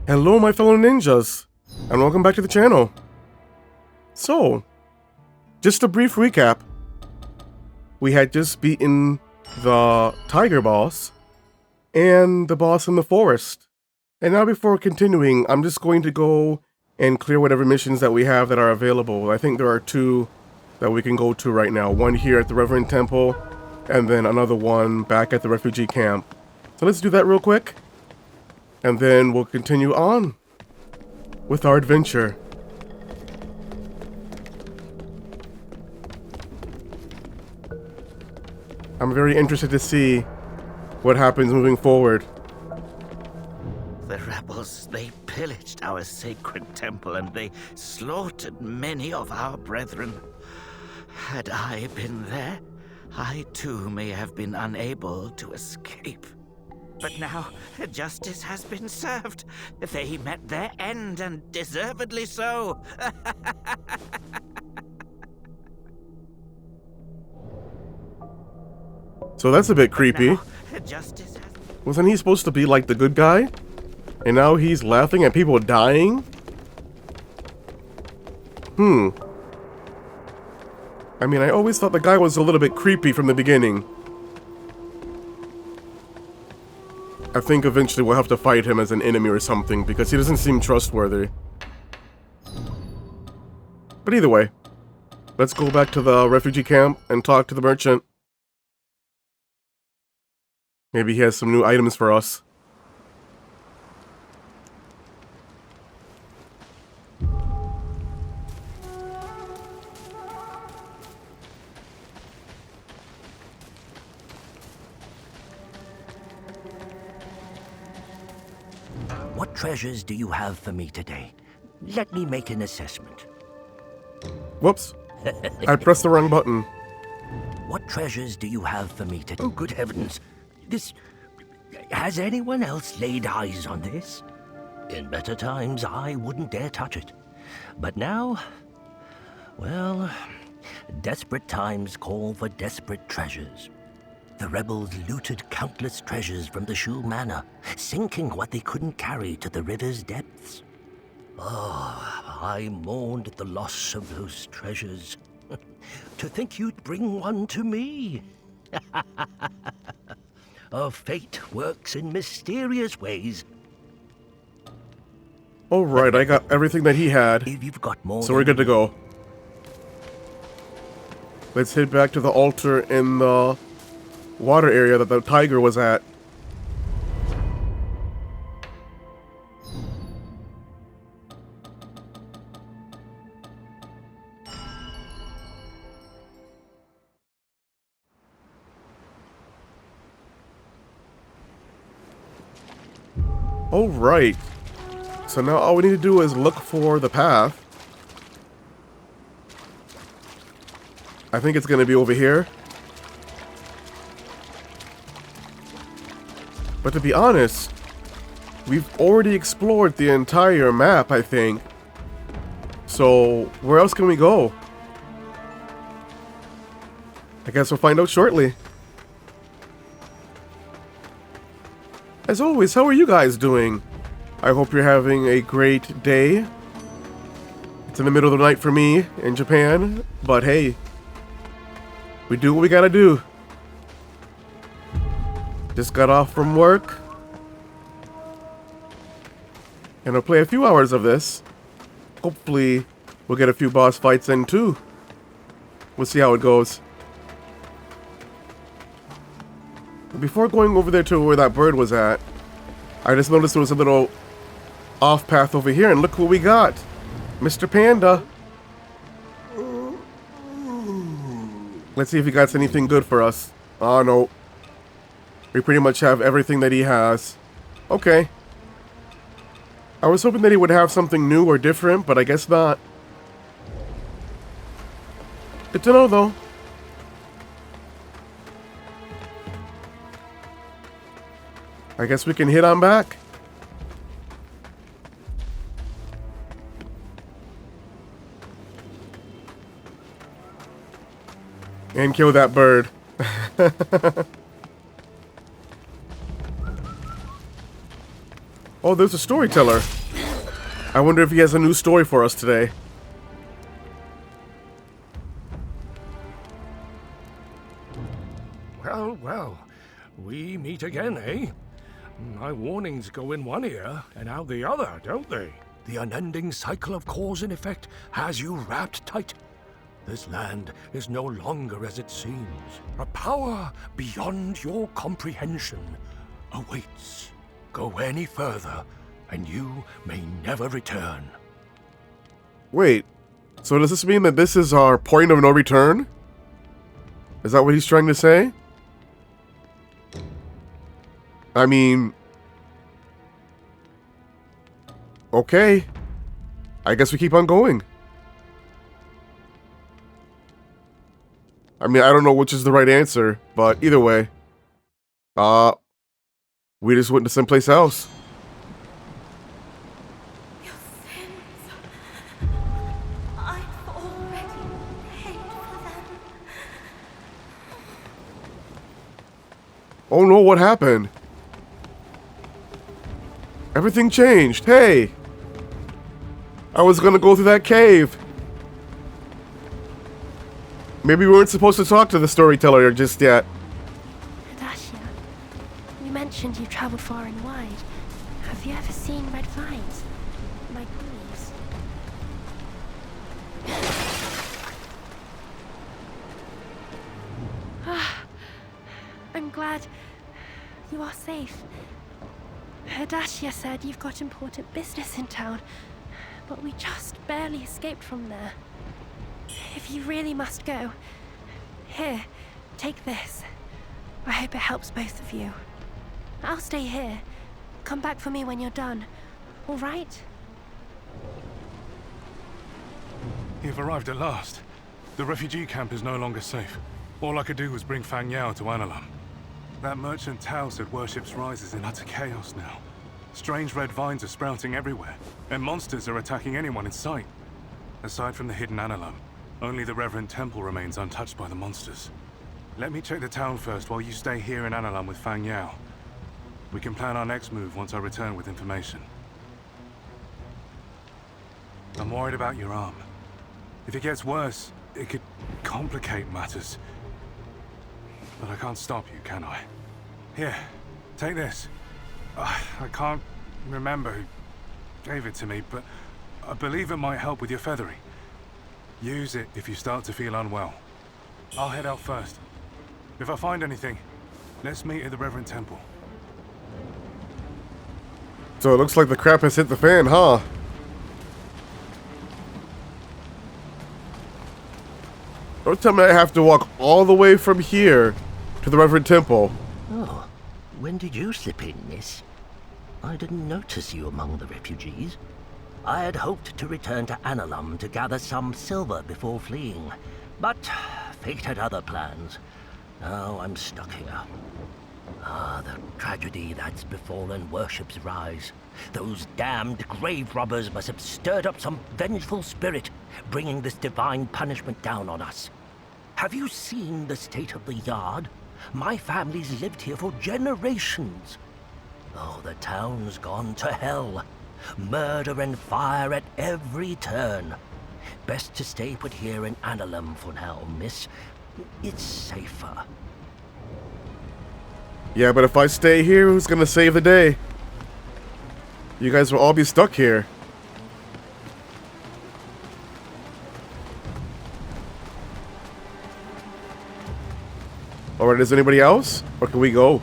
Hello my fellow ninjas, and welcome back to the channel. So, just a brief recap. We had just beaten the tiger boss, and the boss in the forest. And now before continuing, I'm just going to go and clear whatever missions that we have that are available. I think there are two that we can go to right now. One here at the Reverend Temple, and then another one back at the refugee camp. So let's do that real quick. And then we'll continue on with our adventure. I'm very interested to see what happens moving forward. The rebels, they pillaged our sacred temple and they slaughtered many of our brethren. Had I been there, I too may have been unable to escape. But now, justice has been served. They met their end, and deservedly so. So that's a bit creepy. Wasn't he supposed to be like the good guy? And now he's laughing at people dying? I mean, I always thought the guy was a little bit creepy from the beginning. I think eventually we'll have to fight him as an enemy or something, because he doesn't seem trustworthy. But either way, let's go back to the refugee camp and talk to the merchant. Maybe he has some new items for us. What treasures do you have for me today? Let me make an assessment. Whoops. I pressed the wrong button. What treasures do you have for me today? Oh, good heavens. This... Has anyone else laid eyes on this? In better times, I wouldn't dare touch it. But now... well... desperate times call for desperate treasures. The rebels looted countless treasures from the Shu Manor, sinking what they couldn't carry to the river's depths. Oh, I mourned at the loss of those treasures. To think you'd bring one to me. Oh, fate works in mysterious ways. Alright, I got everything that he had. If you've got more, so we're good to go. Let's head back to the altar in the water area that the tiger was at. Alright. So now all we need to do is look for the path. I think it's going to be over here. But to be honest, we've already explored the entire map, I think. So, where else can we go? I guess we'll find out shortly. As always, how are you guys doing? I hope you're having a great day. It's in the middle of the night for me in Japan, but hey, we do what we gotta do. Just got off from work, and I'll play a few hours of this. Hopefully, we'll get a few boss fights in too. We'll see how it goes. Before going over there to where that bird was at, I just noticed there was a little off path over here, and look what we got. Mr. Panda. Let's see if he got anything good for us. Oh, no. We pretty much have everything that he has. Okay. I was hoping that he would have something new or different, but I guess not. Good to know, though. I guess we can hit on back. And kill that bird. Oh, there's a storyteller. I wonder if he has a new story for us today. Well, well, we meet again, eh? My warnings go in one ear and out the other, don't they? The unending cycle of cause and effect has you wrapped tight. This land is no longer as it seems. A power beyond your comprehension awaits. Go any further, and you may never return. Wait, so does this mean that this is our point of no return? Is that what he's trying to say? I mean... Okay. I guess we keep on going. I mean, I don't know which is the right answer, but either way. We just went to someplace else. Your sins. I've already paid for them. Oh no, what happened? Everything changed. Hey! I was gonna go through that cave. Maybe we weren't supposed to talk to the storyteller just yet. Hadashia, you mentioned you traveled far and wide. Have you ever seen red vines? Like these? I'm glad you are safe. Hadashia said you've got important business in town, but we just barely escaped from there. If you really must go, here, take this. I hope it helps both of you. I'll stay here. Come back for me when you're done, all right? You've arrived at last. The refugee camp is no longer safe. All I could do was bring Fang Yao to Analam. That merchant Tao said worship's rise is in utter chaos now. Strange red vines are sprouting everywhere, and monsters are attacking anyone in sight. Aside from the hidden Analam, only the Reverend Temple remains untouched by the monsters. Let me check the town first while you stay here in Analam with Fang Yao. We can plan our next move once I return with information. I'm worried about your arm. If it gets worse, it could complicate matters. But I can't stop you, can I? Here, take this. I can't remember who gave it to me, but I believe it might help with your feathering. Use it if you start to feel unwell. I'll head out first. If I find anything, let's meet at the Reverend Temple. So it looks like the crap has hit the fan, huh? Don't tell me I have to walk all the way from here to the Reverend Temple. Oh, when did you slip in, miss? I didn't notice you among the refugees. I had hoped to return to Analam to gather some silver before fleeing, but fate had other plans. Now I'm stuck here. Ah, the tragedy that's befallen worship's rise. Those damned grave robbers must have stirred up some vengeful spirit, bringing this divine punishment down on us. Have you seen the state of the yard? My family's lived here for generations. Oh, the town's gone to hell. Murder and fire at every turn. Best to stay put here in Analam for now, miss. It's safer. Yeah, but if I stay here, who's gonna save the day? You guys will all be stuck here. Alright, is anybody else? Or can we go?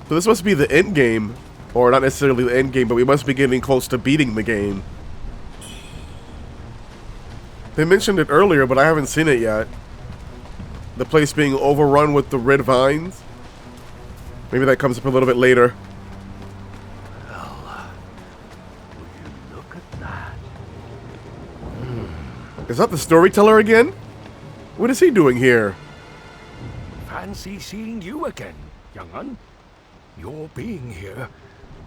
So this must be the end game. Or not necessarily the end game, but we must be getting close to beating the game. They mentioned it earlier, but I haven't seen it yet. The place being overrun with the red vines. Maybe that comes up a little bit later. Well, would you look at that? Is that the storyteller again? What is he doing here? Fancy seeing you again, young un. Your being here,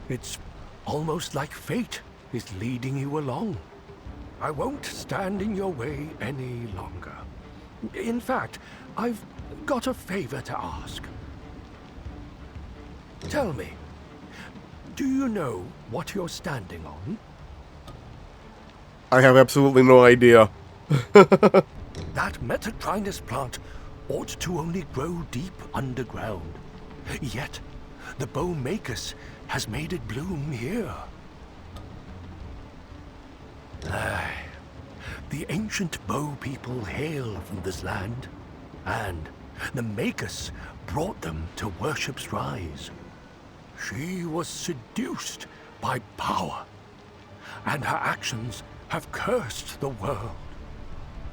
it's almost like fate is leading you along. I won't stand in your way any longer. In fact, I've got a favor to ask. Tell me, do you know what you're standing on? I have absolutely no idea. That Metacrinus plant ought to only grow deep underground. Yet, the Bowmakus has made it bloom here. Aye. The ancient Bow people hail from this land, and the Makus brought them to worship's rise. She was seduced by power, and her actions have cursed the world.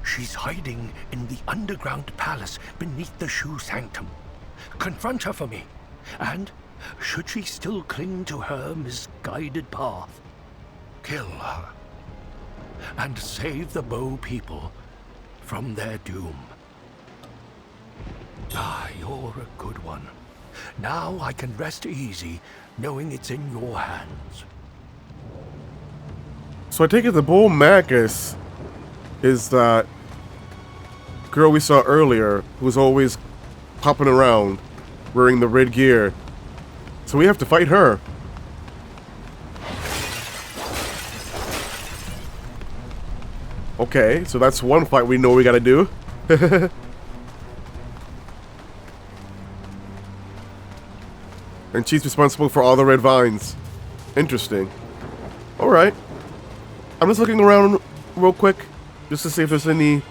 She's hiding in the underground palace beneath the Shu Sanctum. Confront her for me, and should she still cling to her misguided path, kill her, and save the Bow people from their doom. Ah, you're a good one. Now I can rest easy, knowing it's in your hands. So I take it the Bowmakus is that girl we saw earlier who's always popping around wearing the red gear. So we have to fight her. Okay, so that's one fight we know we gotta do. And she's responsible for all the red vines. Interesting. Alright. I'm just looking around real quick, just to see if there's any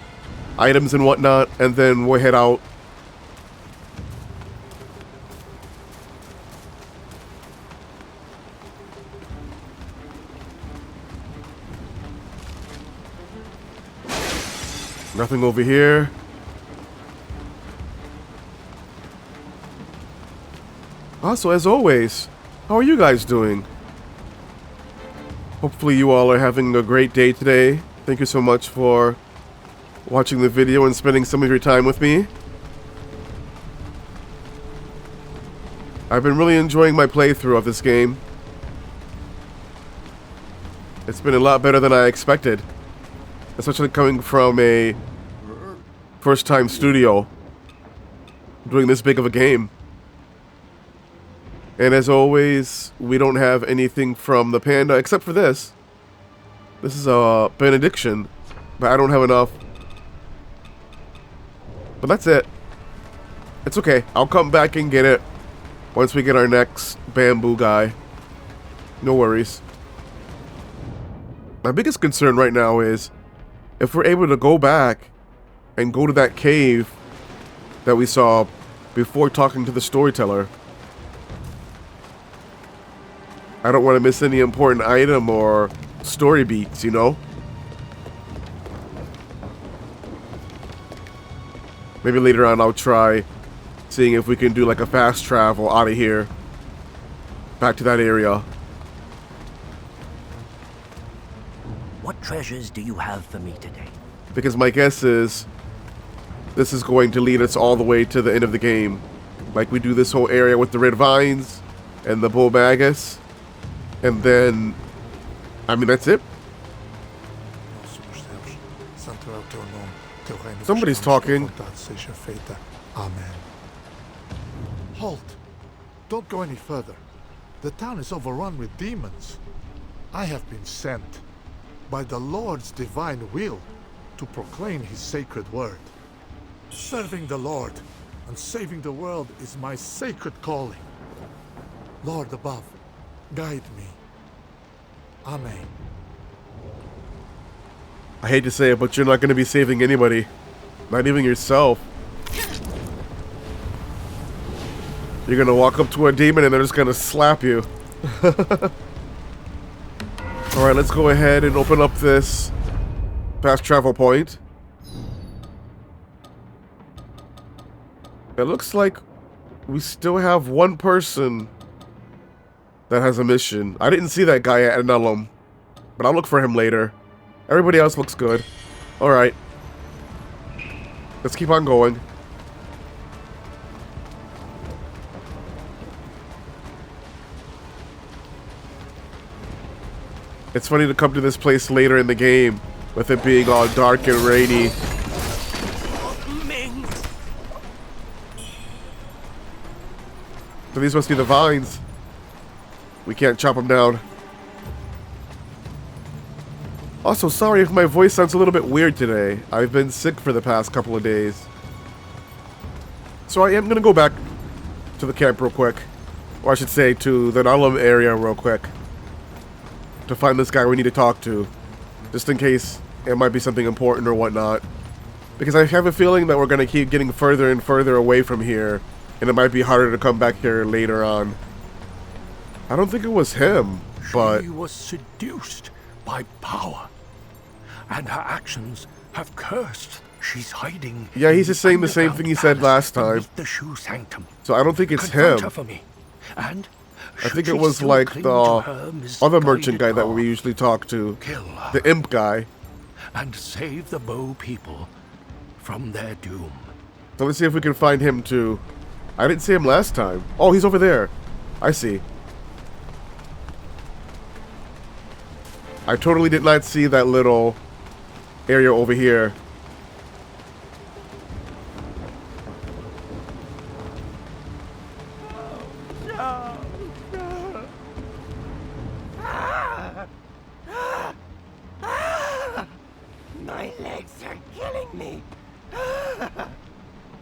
items and whatnot, and then we'll head out. Nothing over here. Also, as always, how are you guys doing? Hopefully you all are having a great day today. Thank you so much for watching the video and spending some of your time with me. I've been really enjoying my playthrough of this game. It's been a lot better than I expected, especially coming from a first-time studio doing this big of a game. And as always, we don't have anything from the panda except for this. This is a benediction, but I don't have enough. But that's it. It's okay. I'll come back and get it once we get our next bamboo guy. No worries. My biggest concern right now is if we're able to go back and go to that cave that we saw before talking to the storyteller. I don't want to miss any important item or story beats, you know? Maybe later on I'll try seeing if we can do like a fast travel out of here. Back to that area. What treasures do you have for me today? Because my guess is this is going to lead us all the way to the end of the game. Like we do this whole area with the red vines and the Bowmakus. And then, I mean, that's it. Somebody's talking. Amen. Halt! Don't go any further. The town is overrun with demons. I have been sent by the Lord's divine will to proclaim his sacred word. Serving the Lord and saving the world is my sacred calling. Lord above, guide me. Amen. I hate to say it, but you're not going to be saving anybody. Not even yourself. You're going to walk up to a demon and they're just going to slap you. Alright, let's go ahead and open up this fast travel point. It looks like we still have one person that has a mission. I didn't see that guy at Anellum, but I'll look for him later. Everybody else looks good. Alright. Let's keep on going. It's funny to come to this place later in the game with it being all dark and rainy. Ming! So these must be the vines. We can't chop them down. Also, sorry if my voice sounds a little bit weird today. I've been sick for the past couple of days. So I am going to go back to the camp real quick. Or I should say to the Nalum area real quick. To find this guy we need to talk to. Just in case it might be something important or whatnot. Because I have a feeling that we're going to keep getting further and further away from here. And it might be harder to come back here later on. I don't think it was him, but... She was seduced by power. And her actions have cursed. She's hiding. Yeah, he's just saying the same thing he said last time. The shoe sanctum. So I don't think it's Confront him. her for me. And I think it was like the other merchant guy that we usually talk to. Kill her. The imp guy. And save the Bow people from their doom. So let's see if we can find him too. I didn't see him last time. Oh, he's over there. I see. I totally did not see that little area over here. My legs are killing me.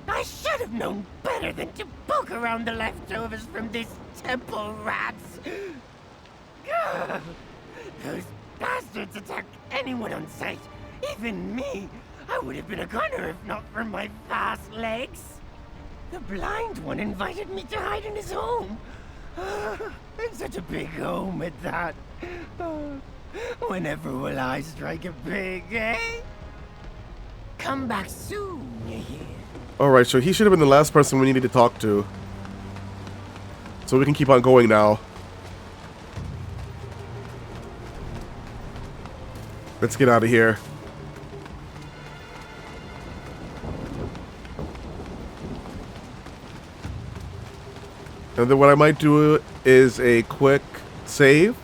I should have known better than to poke around the leftovers from these temple rats. Those bastards attack anyone on sight. Even me. I would have been a gunner if not for my fast legs. The blind one invited me to hide in his home. And such a big home at that. Whenever will I strike a pig, eh? Come back soon, you hear? Alright, so he should have been the last person we needed to talk to. So we can keep on going now. Let's get out of here. And then what I might do is a quick save.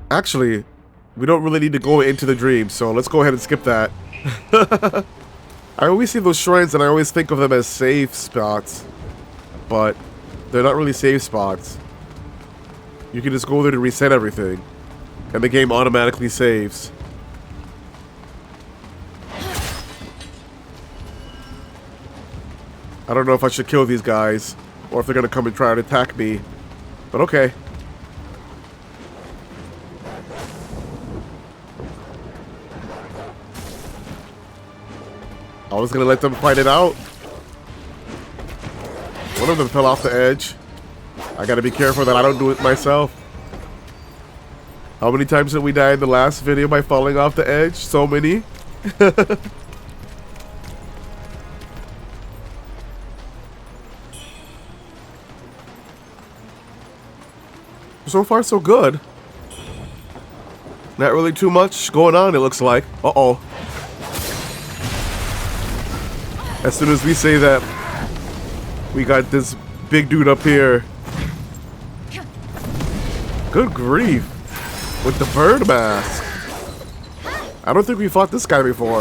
Actually, we don't really need to go into the dream, so let's go ahead and skip that. I always see those shrines and I always think of them as save spots. But they're not really save spots. You can just go there to reset everything. And the game automatically saves. I don't know if I should kill these guys. Or if they're going to come and try to attack me. But okay. I was going to let them fight it out. One of them fell off the edge. I got to be careful that I don't do it myself. How many times did we die in the last video by falling off the edge? So many. So far, so good. Not really too much going on, it looks like. Uh-oh. As soon as we say that, we got this big dude up here. Good grief. With the bird mask. I don't think we fought this guy before.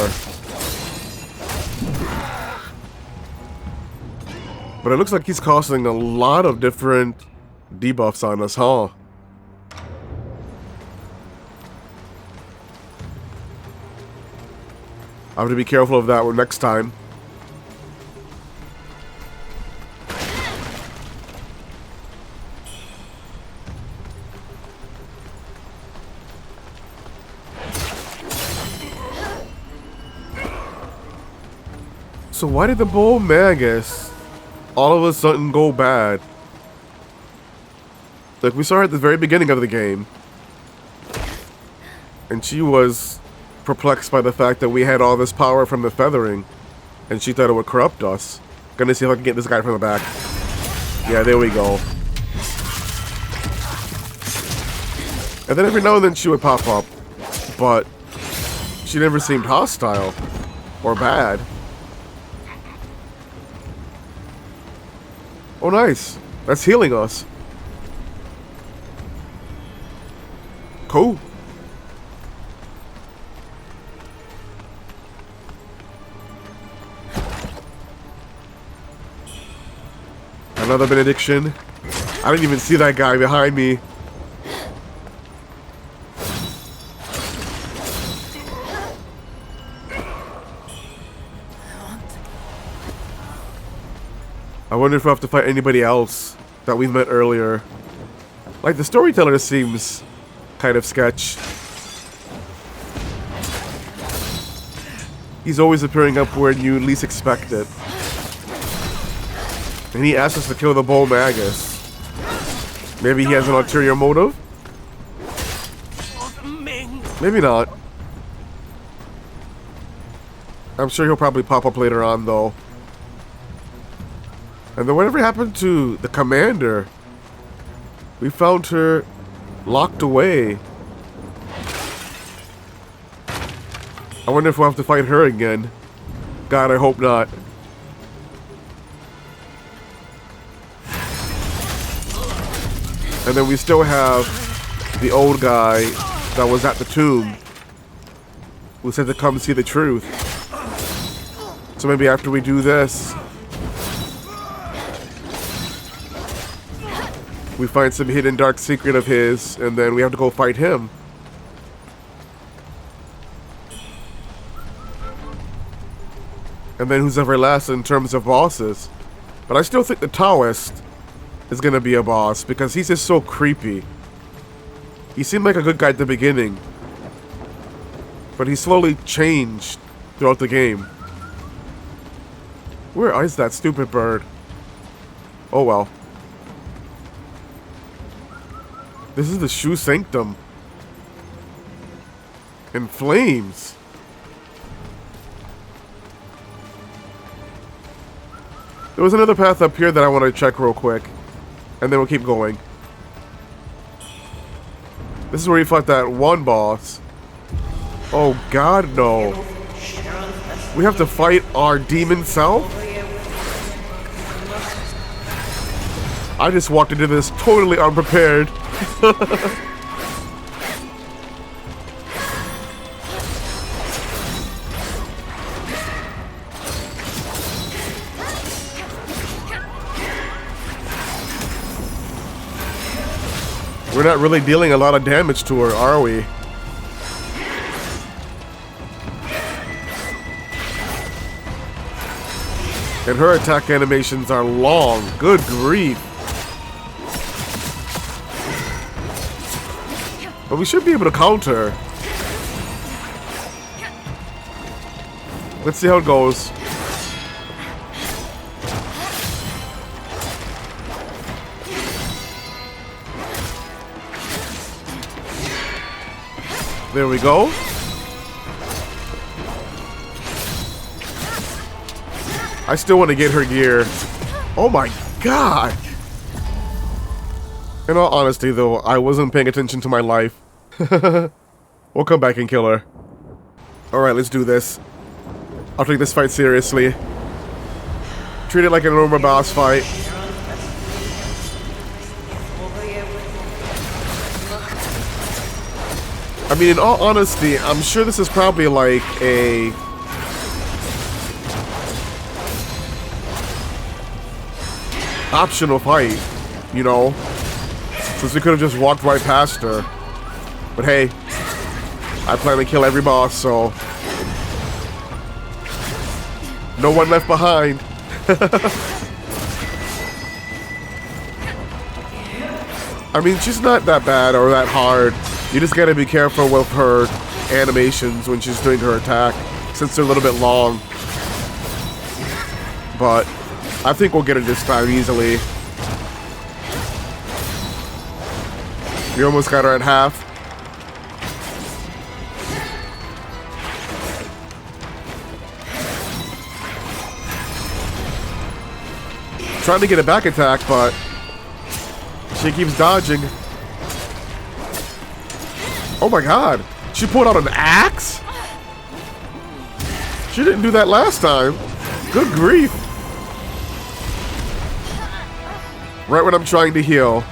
But it looks like he's causing a lot of different debuffs on us, huh? I have to be careful of that one next time. So why did the Bull Magus all of a sudden go bad? Like, we saw her at the very beginning of the game. And she was perplexed by the fact that we had all this power from the feathering. And she thought it would corrupt us. Gonna see if I can get this guy from the back. Yeah, there we go. And then every now and then she would pop up. But she never seemed hostile. Or bad. Oh, nice. That's healing us. Cool. Another benediction. I didn't even see that guy behind me. I wonder if I have to fight anybody else that we met earlier. Like, the storyteller seems kind of sketch. He's always appearing up where you least expect it. And he asked us to kill the Bull Magus. Maybe he has an ulterior motive? Maybe not. I'm sure he'll probably pop up later on, though. And then whatever happened to the commander? We found her locked away. I wonder if we'll have to fight her again. God, I hope not. And then we still have the old guy that was at the tomb who said to come see the truth. So maybe after we do this, we find some hidden dark secret of his, and then we have to go fight him. And then who's ever last in terms of bosses. But I still think the Taoist is gonna be a boss because he's just so creepy. He seemed like a good guy at the beginning, but he slowly changed throughout the game. Where is that stupid bird? Oh well. This is the Shoe Sanctum. In flames. There was another path up here that I want to check real quick. And then we'll keep going. This is where you fought that one boss. Oh god, no. We have to fight our demon self? I just walked into this totally unprepared. We're not really dealing a lot of damage to her, are we? And her attack animations are long. Good grief. But we should be able to counter. Let's see how it goes. There we go. I still want to get her gear. Oh my god. In all honesty, though, I wasn't paying attention to my life. We'll come back and kill her. Alright, let's do this. I'll take this fight seriously. Treat it like a normal boss fight. I mean, in all honesty, I'm sure this is probably like a... optional fight, you know? Since we could have just walked right past her. But hey, I plan to kill every boss, so... no one left behind. I mean, she's not that bad or that hard. You just gotta be careful with her animations when she's doing her attack, since they're a little bit long. But I think we'll get her this time easily. We almost got her at half. Trying to get a back attack, but she keeps dodging. Oh my god, she pulled out an axe? She didn't do that last time. Good grief. Right when I'm trying to heal.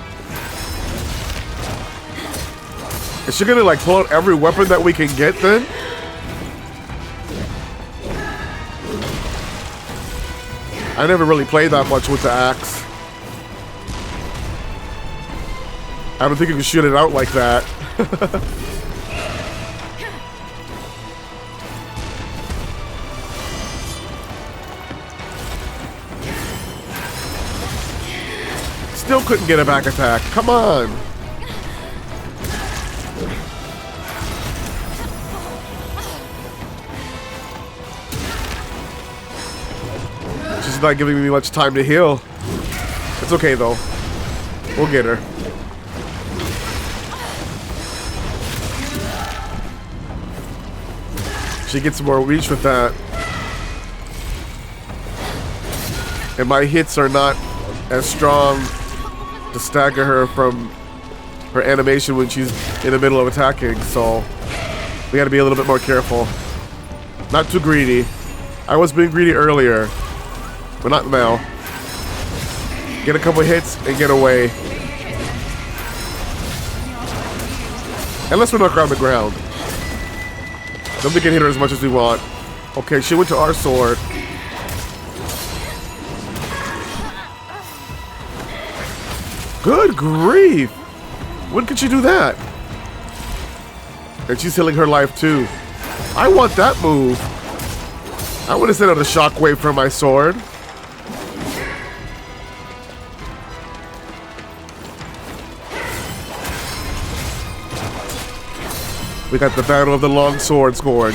Is she gonna like pull out every weapon that we can get then? I never really played that much with the axe. I don't think you can shoot it out like that. Still couldn't get a back attack. Come on. She's not giving me much time to heal. It's okay though. We'll get her. She gets more reach with that. And my hits are not as strong to stagger her from her animation when she's in the middle of attacking, so we gotta be a little bit more careful. Not too greedy. I was being greedy earlier, but not now. Get a couple hits and get away. And let's knock her on the ground. Then we can hit her as much as we want. Okay, she went to our sword. Good grief! When could she do that? And she's healing her life too. I want that move. I want to send out a shockwave from my sword. We got the battle of the long sword scored.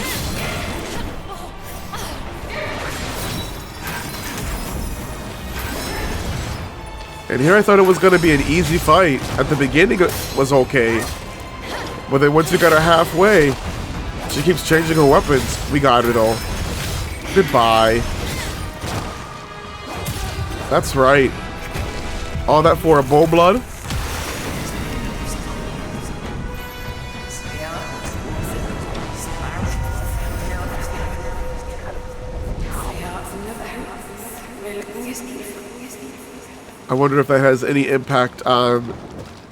And here I thought it was going to be an easy fight. At the beginning it was okay. But then once you got her halfway, she keeps changing her weapons. We got her though. Goodbye. That's right. All that for a bow blood? I wonder if that has any impact on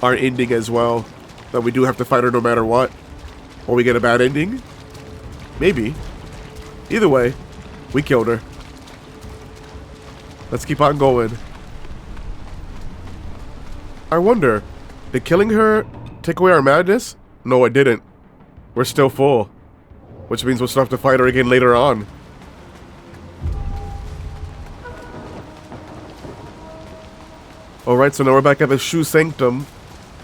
our ending as well. That we do have to fight her no matter what. Or we get a bad ending? Maybe. Either way, we killed her. Let's keep on going. I wonder, did killing her take away our madness? No, it didn't. We're still full. Which means we'll still have to fight her again later on. Alright, so now we're back at the Shoe Sanctum.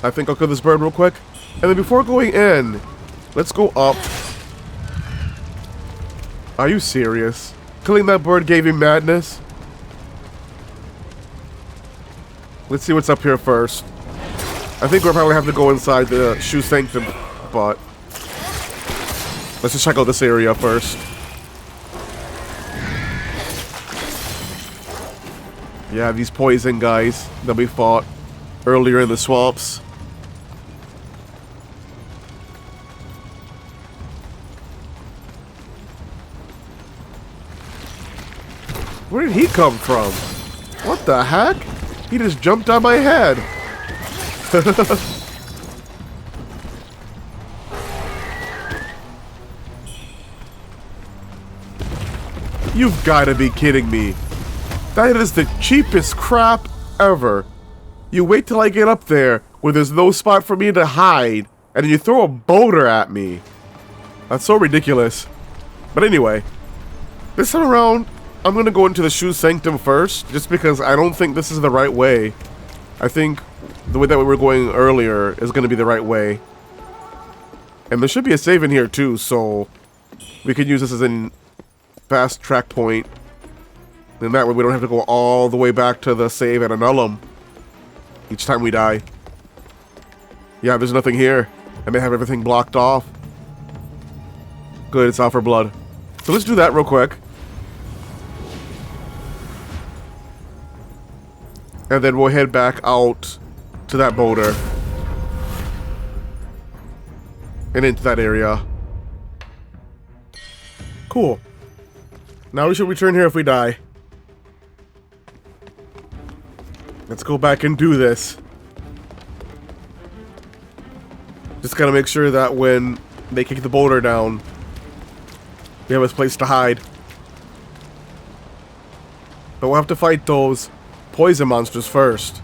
I think I'll kill this bird real quick. And then before going in, let's go up. Are you serious? Killing that bird gave you madness? Let's see what's up here first. I think we'll probably have to go inside the Shoe Sanctum, but let's just check out this area first. Yeah, these poison guys that we fought earlier in the swamps. Where did he come from? What the heck? He just jumped on my head. You've got to be kidding me. That is the cheapest crap ever. You wait till I get up there where there's no spot for me to hide, and then you throw a boulder at me. That's so ridiculous. But anyway, this time around, I'm going to go into the Shoe Sanctum first, just because I don't think this is the right way. I think the way that we were going earlier is going to be the right way. And there should be a save in here too, so we can use this as a fast track point. Then that way we don't have to go all the way back to the save at Annullum each time we die. Yeah, there's nothing here. And they have everything blocked off. Good, it's out for blood. So let's do that real quick. And then we'll head back out to that boulder. And into that area. Cool. Now we should return here if we die. Let's go back and do this. Just gotta make sure that when they kick the boulder down, we have a place to hide. But we'll have to fight those poison monsters first.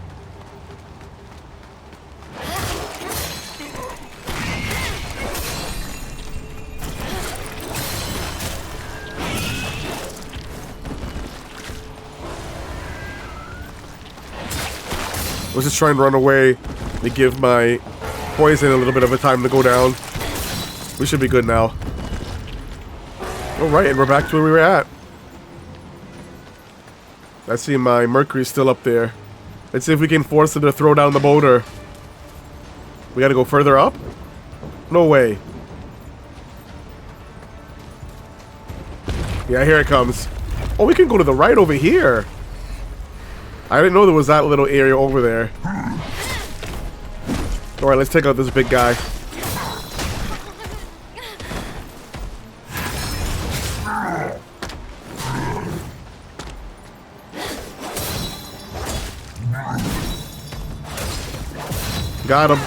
was just trying to run away to give my poison a little bit of a time to go down. We should be good now. Alright, and we're back to where we were at. I see my Mercury still up there. Let's see if we can force it to throw down the boulder. We gotta go further up? No way. Yeah, here it comes. Oh, we can go to the right over here. I didn't know there was that little area over there. Alright, let's take out this big guy. Got him.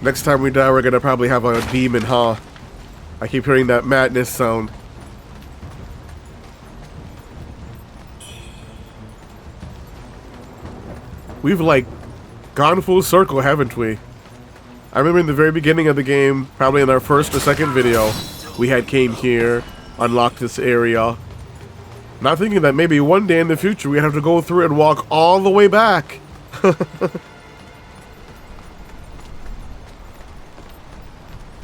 Next time we die, we're gonna probably have a demon, huh? I keep hearing that madness sound. We've, like, gone full circle, haven't we? I remember in the very beginning of the game, probably in our first or second video, we had came here, unlocked this area. Not thinking that maybe one day in the future we have to go through and walk all the way back.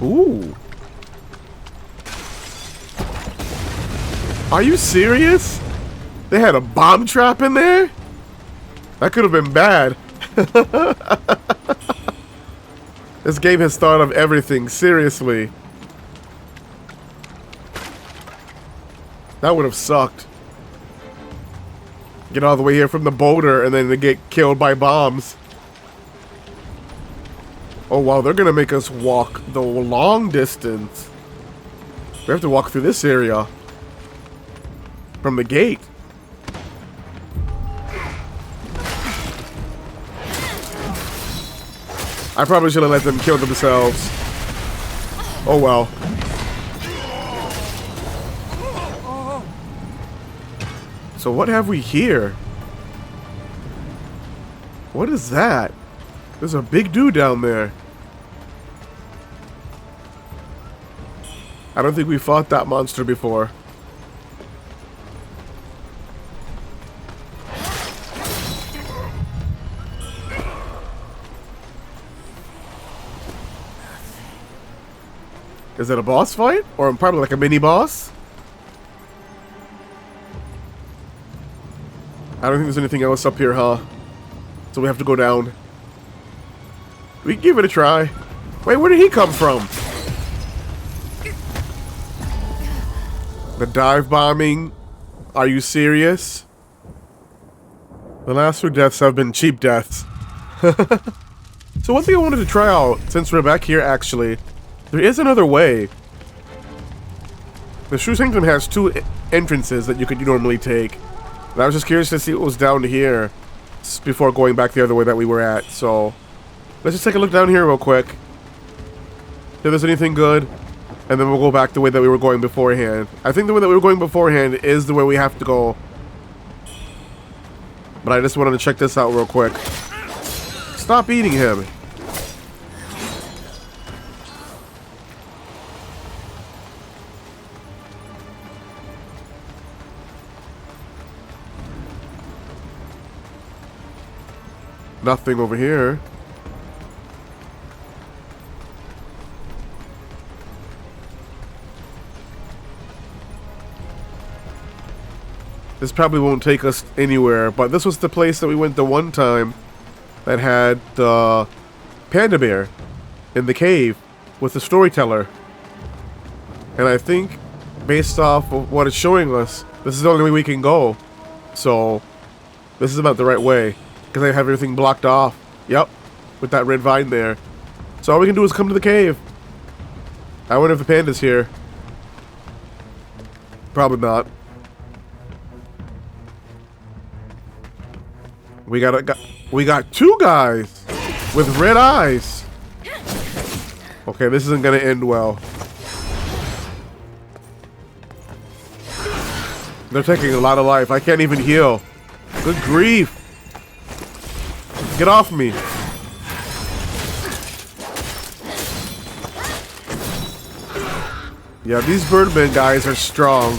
Ooh. Are you serious? They had a bomb trap in there? That could have been bad. This game has thought of everything, seriously. That would have sucked. Get all the way here from the boulder and then to get killed by bombs. Oh wow, they're gonna make us walk the long distance. We have to walk through this area. From the gate. I probably should have let them kill themselves. Oh well. So what have we here? What is that? There's a big dude down there. I don't think we fought that monster before. Is it a boss fight? Or probably like a mini boss? I don't think there's anything else up here, huh? So we have to go down. We can give it a try. Wait, where did he come from? The dive bombing? Are you serious? The last few deaths have been cheap deaths. So one thing I wanted to try out, since we're back here actually, there is another way. The Shu Sanctum has two entrances that you could normally take. And I was just curious to see what was down here before going back the other way that we were at. So let's just take a look down here real quick. If there's anything good. And then we'll go back the way that we were going beforehand. I think the way that we were going beforehand is the way we have to go. But I just wanted to check this out real quick. Stop eating him. Nothing over here. This probably won't take us anywhere, but this was the place that we went the one time that had the panda bear in the cave with the storyteller. And I think, based off of what it's showing us, this is the only way we can go. So, this is about the right way. Because I have everything blocked off. Yep, with that red vine there. So all we can do is come to the cave. I wonder if the panda's here. Probably not. We got two guys with red eyes. Okay, this isn't gonna end well. They're taking a lot of life. I can't even heal. Good grief. Get off me. Yeah, these birdmen guys are strong.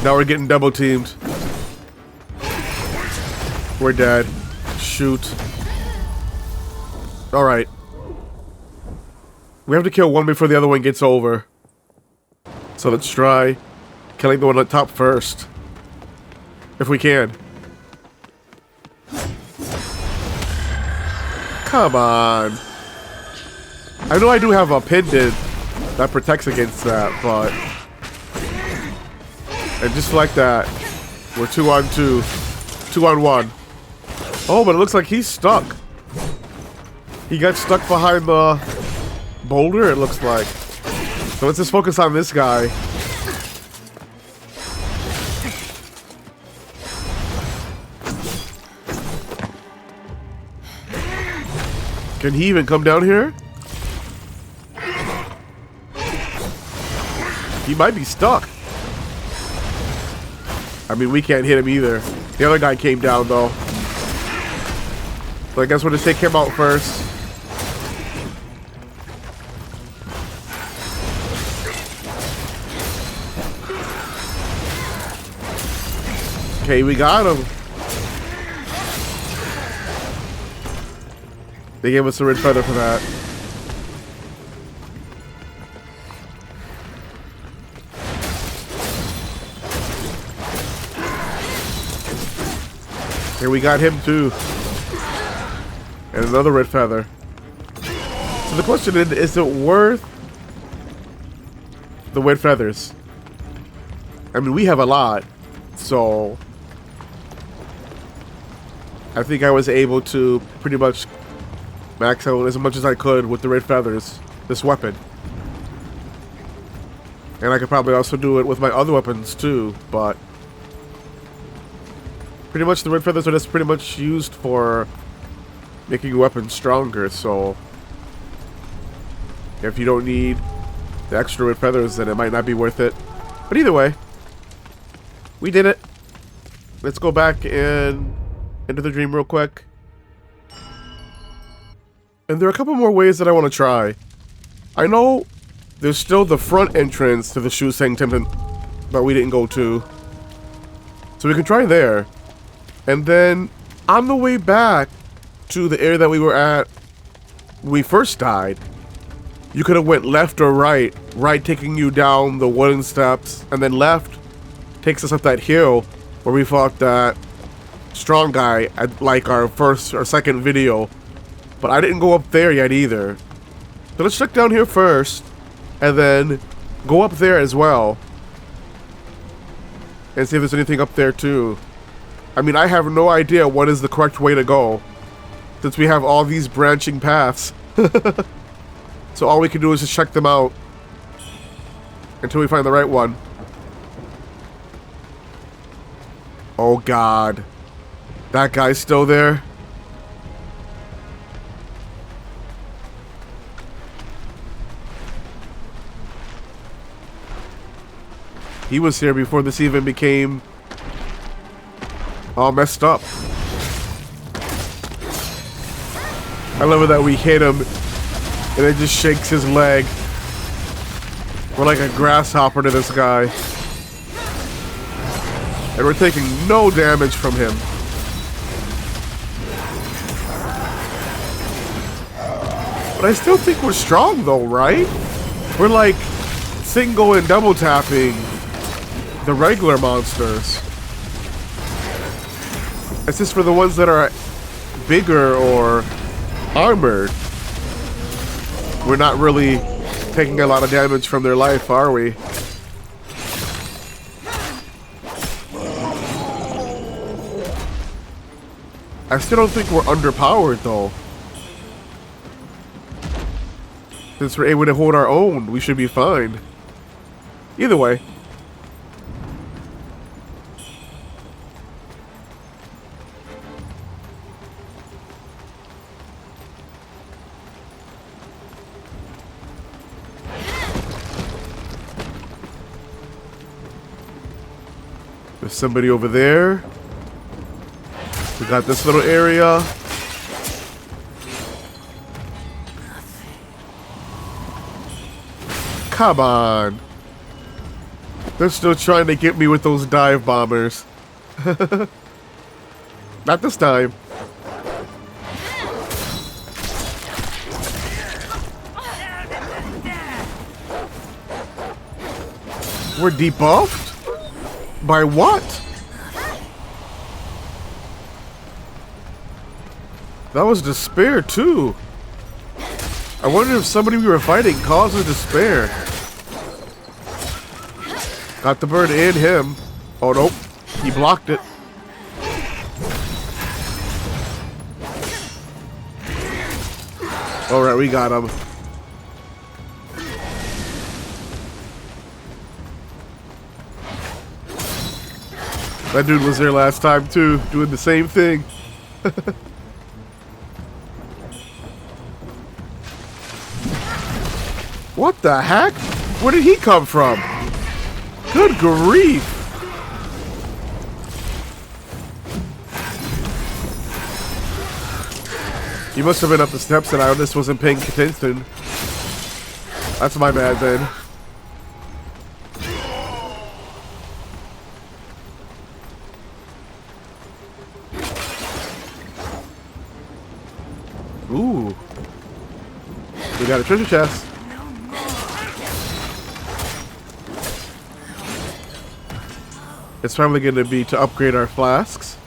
Now we're getting double teamed. We're dead. Shoot. Alright. We have to kill one before the other one gets over. So let's try killing the one on top first. If we can. Come on. I know I do have a pendant that protects against that, but... And just like that, we're 2 on 2. 2 on 1. Oh, but it looks like he's stuck. He got stuck behind the boulder, it looks like. So let's just focus on this guy. Can he even come down here? He might be stuck. I mean, we can't hit him either. The other guy came down, though. So I guess we'll just take him out first. Okay, we got him. They gave us a red feather for that. Here we got him too. And another red feather. So the question is it worth the red feathers? I mean, we have a lot. So I think I was able to pretty much max out as much as I could with the red feathers, this weapon. And I could probably also do it with my other weapons too, but pretty much the red feathers are just pretty much used for making your weapon stronger, so if you don't need the extra red feathers, then it might not be worth it. But either way, we did it. Let's go back and into the dream real quick. And there are a couple more ways that I want to try. I know there's still the front entrance to the Wuchang temple that we didn't go to. So we can try there. And then on the way back to the area that we were at when we first died, you could have went left or right. Right taking you down the wooden steps, and then left takes us up that hill where we fought that strong guy at like our first or second video. But I didn't go up there yet either. So let's check down here first, and then go up there as well. And see if there's anything up there too. I mean, I have no idea what is the correct way to go, since we have all these branching paths. So all we can do is just check them out until we find the right one. Oh God. That guy's still there? He was here before this even became all messed up. I love it that we hit him and it just shakes his leg. We're like a grasshopper to this guy. And we're taking no damage from him. But I still think we're strong though, right? We're like single and double tapping the regular monsters. It's just for the ones that are bigger or armored. We're not really taking a lot of damage from their life, are we? I still don't think we're underpowered though. Since we're able to hold our own, we should be fine. Either way. There's somebody over there. We got this little area. Come on. They're still trying to get me with those dive bombers. Not this time. We're debuffed? By what? That was despair too. I wonder if somebody we were fighting caused the despair. Got the bird and him. Oh nope, he blocked it. Alright, we got him. That dude was there last time too, doing the same thing. What the heck? Where did he come from? Good grief! You must have been up the steps and I just wasn't paying attention. That's my bad then. Ooh. We got a treasure chest. It's probably going to be to upgrade our flasks.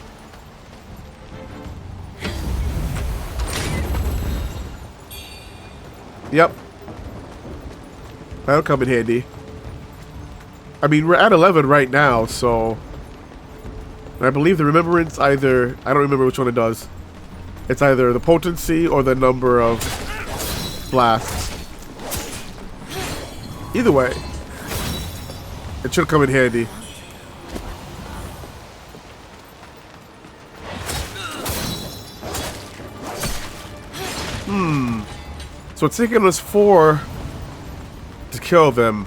Yep. That'll come in handy. I mean, we're at 11 right now, so... I believe the remembrance either... I don't remember which one it does. It's either the potency or the number of blasts. Either way, it should come in handy. So it's taking us 4 to kill them.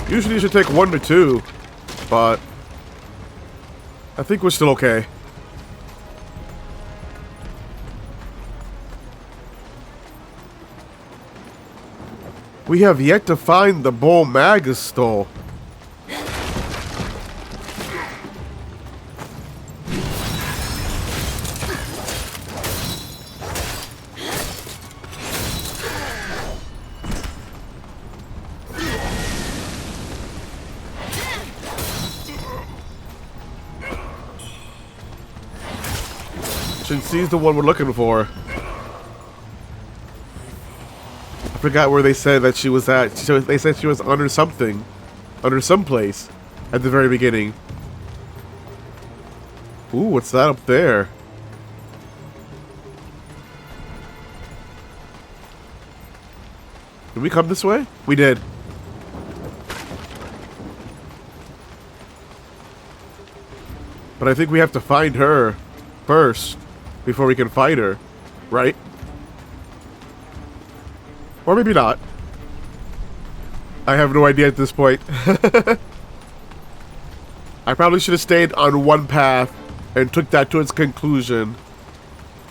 Usually you should take 1 to 2, but I think we're still okay. We have yet to find the bull Magus stole. She's the one we're looking for. I forgot where they said that she was at. They said she was under something. Under someplace. At the very beginning. Ooh, what's that up there? Did we come this way? We did. But I think we have to find her first before we can fight her, right? Or maybe not. I have no idea at this point. I probably should have stayed on one path and took that to its conclusion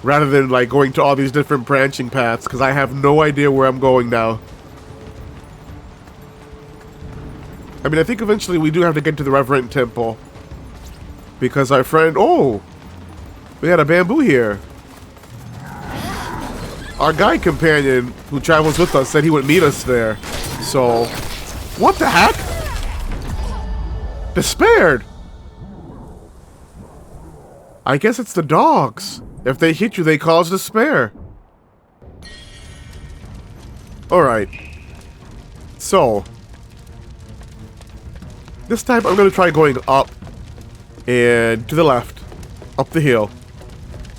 rather than like going to all these different branching paths, because I have no idea where I'm going now. I mean, I think eventually we do have to get to the Reverend Temple, because our friend... Oh! We got a bamboo here. Our guide companion who travels with us said he would meet us there. So, what the heck? Despaired. I guess it's the dogs. If they hit you, they cause despair. Alright. So, this time I'm going to try going up and to the left. Up the hill.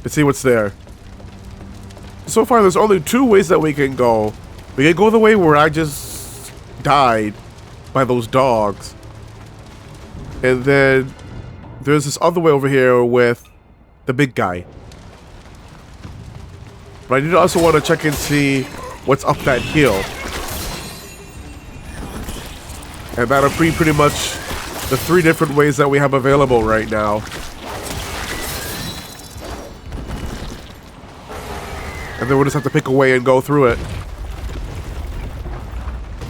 To see what's there. So far, there's only 2 ways that we can go. We can go the way where I just died by those dogs. And then there's this other way over here with the big guy. But I did also want to check and see what's up that hill. And that'll be pretty much the 3 different ways that we have available right now. And then we'll just have to pick a way and go through it.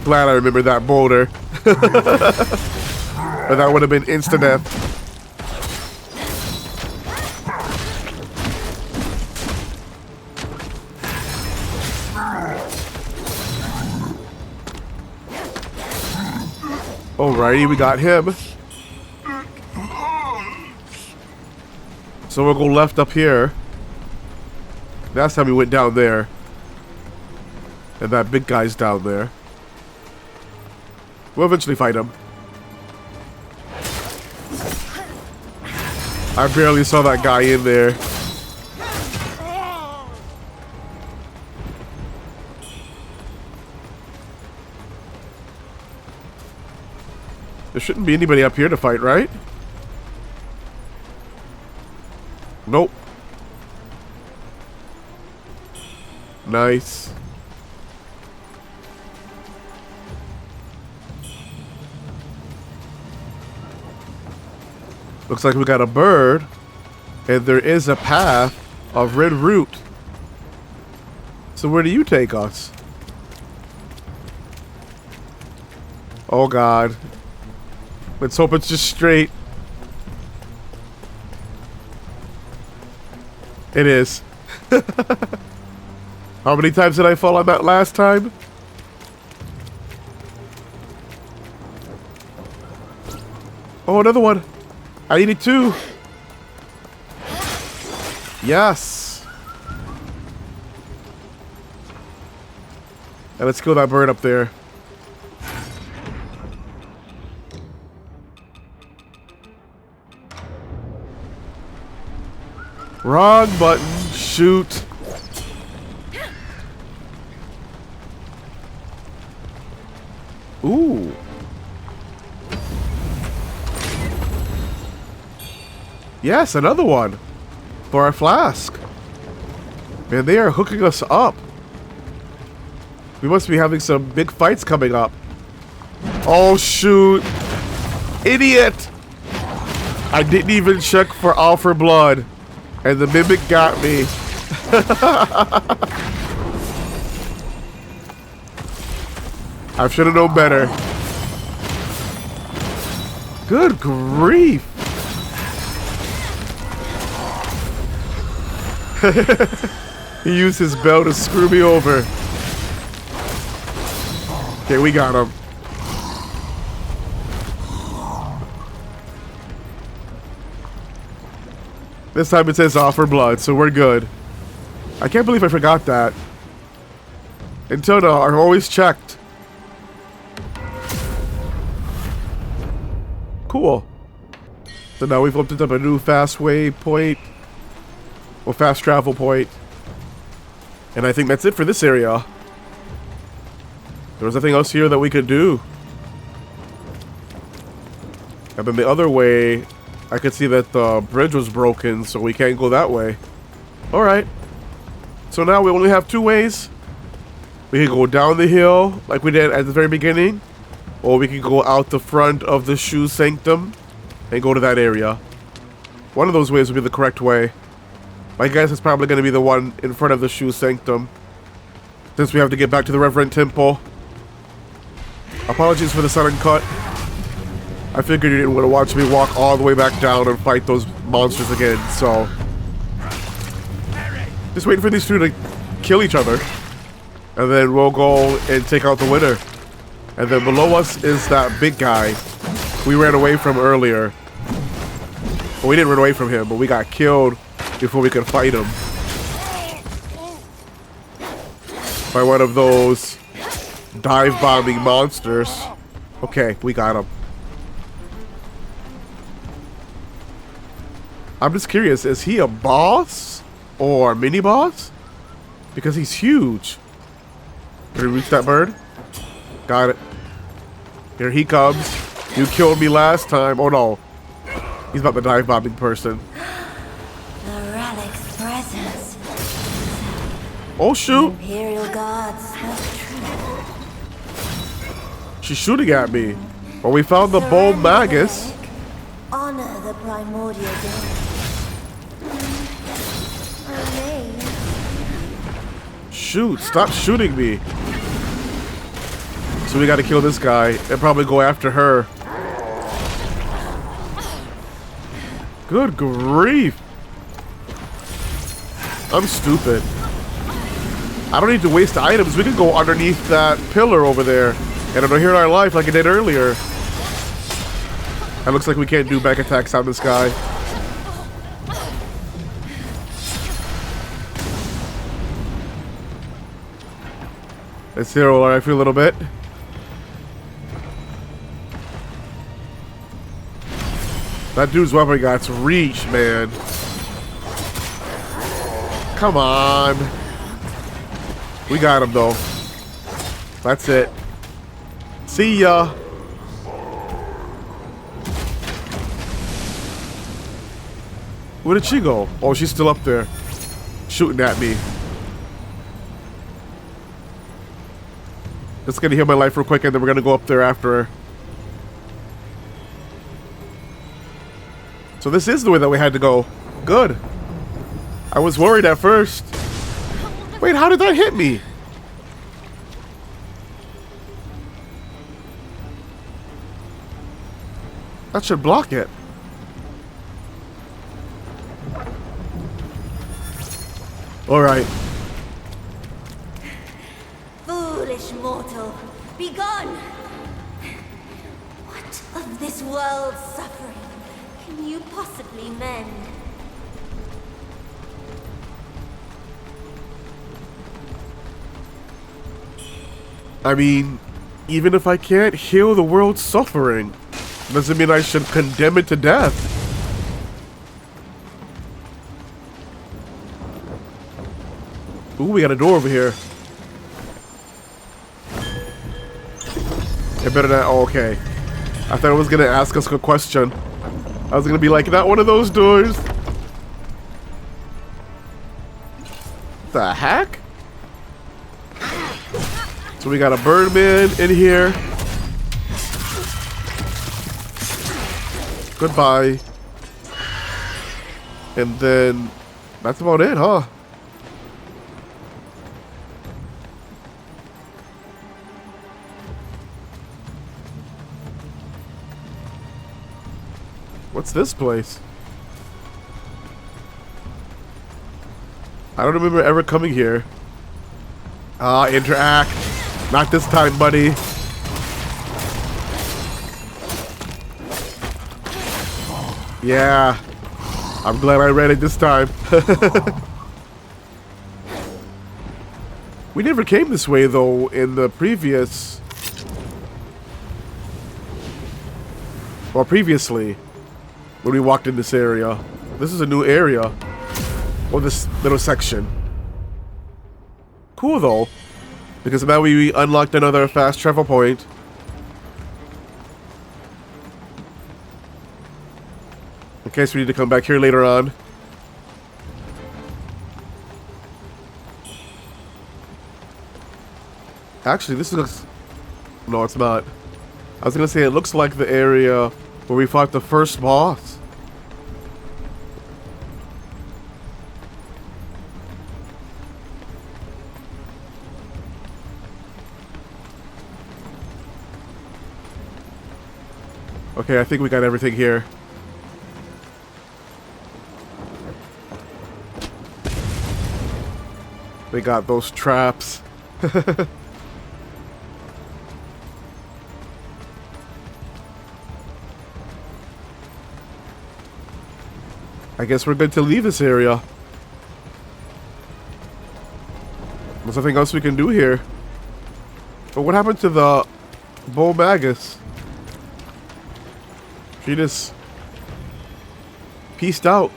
glad I remember that boulder. But that would have been instant death. Alrighty, we got him. So we'll go left up here. Last time we went down there. And that big guy's down there. We'll eventually fight him. I barely saw that guy in there. There shouldn't be anybody up here to fight, right? Nope. Nice. Looks like we got a bird, and there is a path of red root. So where do you take us? Oh God. Let's hope it's just straight. It is. How many times did I fall on that last time? Oh, another one. I needed 2. Yes. And let's kill that bird up there. Wrong button. Shoot. Ooh. Yes, another one. For our flask. Man, they are hooking us up. We must be having some big fights coming up. Oh, shoot. Idiot. I didn't even check for alpha blood. And the mimic got me. I should have known better. Good grief. He used his bell to screw me over. Okay, we got him. This time it says offer blood, so we're good. I can't believe I forgot that. Until now, I always checked. Cool. So now we've opened up a new fast way point. Or fast travel point. And I think that's it for this area. There was nothing else here that we could do. And then the other way, I could see that the bridge was broken, so we can't go that way. Alright. So now we only have 2 ways. We can go down the hill, like we did at the very beginning. Or we can go out the front of the shoe sanctum and go to that area. One of those ways would be the correct way. My guess is probably going to be the one in front of the shoe sanctum, since we have to get back to the Reverend Temple. Apologies for the sudden cut. I figured you didn't want to watch me walk all the way back down and fight those monsters again, so... Just waiting for these 2 to kill each other. And then we'll go and take out the winner. And then below us is that big guy we ran away from earlier. Well, we didn't run away from him, but we got killed before we could fight him. By one of those dive-bombing monsters. Okay, we got him. I'm just curious, is he a boss? Or mini-boss? Because he's huge. Did we reach that bird? Got it. Here he comes. You killed me last time. Oh no. He's about the dive-bombing person. The relic's presence. Oh shoot! Imperial guards spoke true. She's shooting at me. Well, we found the bull magus. Honor the primordial dead. Shoot! Stop shooting me. So So we gotta kill this guy and probably go after her. Good grief. I'm stupid. I don't need to waste items. We can go underneath that pillar over there and it'll heal our life like it did earlier. It looks like we can't do back attacks on this guy. Let's heal our life a little bit. That dude's weapon got reach, man. Come on. We got him, though. That's it. See ya. Where did she go? Oh, she's still up there. Shooting at me. Just gonna heal my life real quick and then we're gonna go up there after her. So this is the way that we had to go. Good. I was worried at first. Wait, how did that hit me? That should block it. Alright. Foolish mortal, begone! What of this world's suffering can you possibly mend? I mean, even if I can't heal the world's suffering, doesn't mean I should condemn it to death. Ooh, we got a door over here. It better not. Oh, okay. I thought it was gonna ask us a question. I was gonna be like, not one of those doors. The heck? So we got a Birdman in here. Goodbye. And then that's about it, huh? What's this place? I don't remember ever coming here. Interact. Not this time, buddy. Yeah. I'm glad I read it this time. We never came this way, though, in the previous... Or previously, when we walked in this area. This is a new area. Or this little section. Cool, though. Because now we unlocked another fast travel point. In case we need to come back here later on. Actually, this looks... No, it's not. I was gonna say, it looks like the area where we fought the first boss. Okay, I think we got everything here. We got those traps. I guess we're good to leave this area. There's nothing else we can do here. But what happened to the Bull Magus? She just peaced out.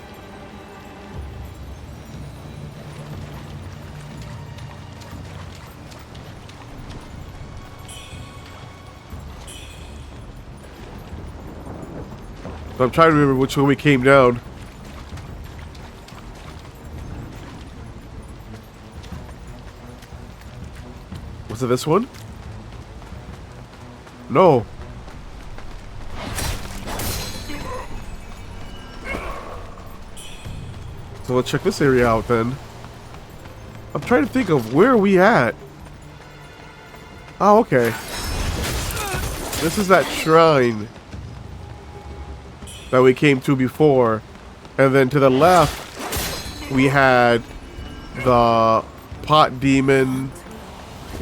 So I'm trying to remember which one we came down. Was it this one? No. So let's check this area out then. I'm trying to think of where are we at. Oh, okay. This is that shrine that we came to before. And then to the left, we had the pot demon.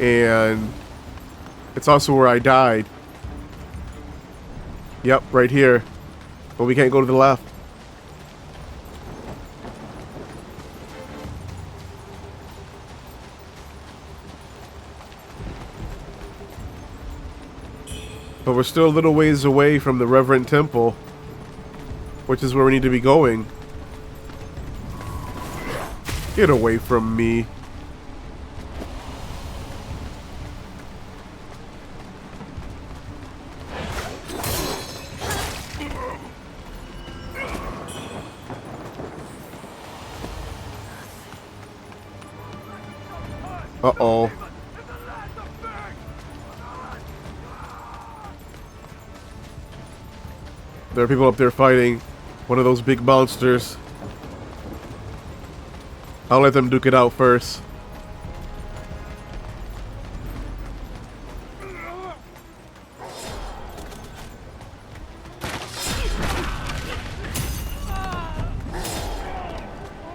And it's also where I died. Yep, right here. But we can't go to the left. But we're still a little ways away from the Reverend Temple, which is where we need to be going. Get away from me. Uh-oh. There are people up there fighting one of those big monsters. I'll let them duke it out first.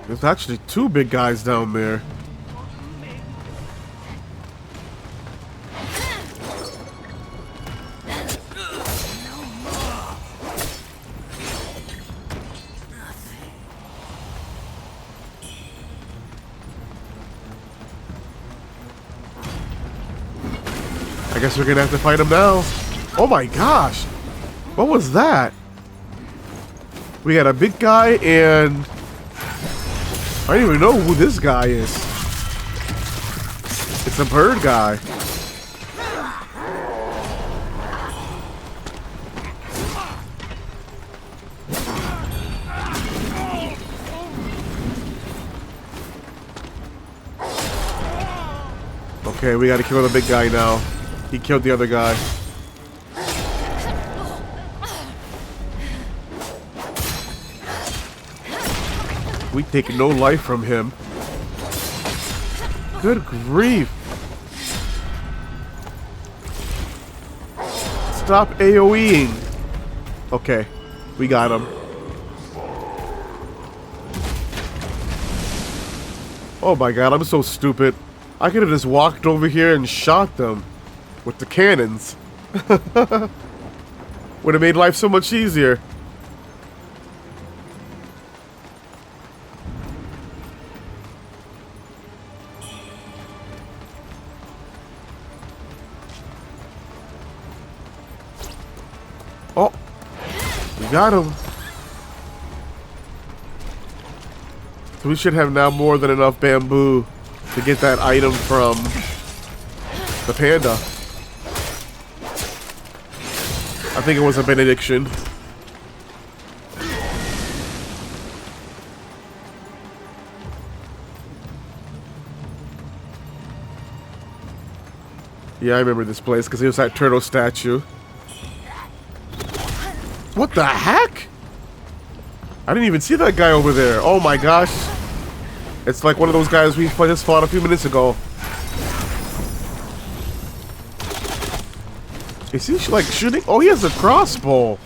There's actually two big guys down there. I guess we're gonna have to fight him now. Oh my gosh! What was that? We had a big guy and... I don't even know who this guy is. It's a bird guy. Okay, we gotta kill the big guy now. He killed the other guy. We take no life from him. Good grief. Stop AoEing. Okay, we got him. Oh my god, I'm so stupid. I could have just walked over here and shot them with the cannons. Would have made life so much easier. Oh, we got him. So we should have now more than enough bamboo to get that item from the panda. I think it was a benediction. Yeah, I remember this place because it was that turtle statue. What the heck? I didn't even see that guy over there. Oh my gosh. It's like one of those guys we just fought a few minutes ago. Is he like shooting? Oh, he has a crossbow.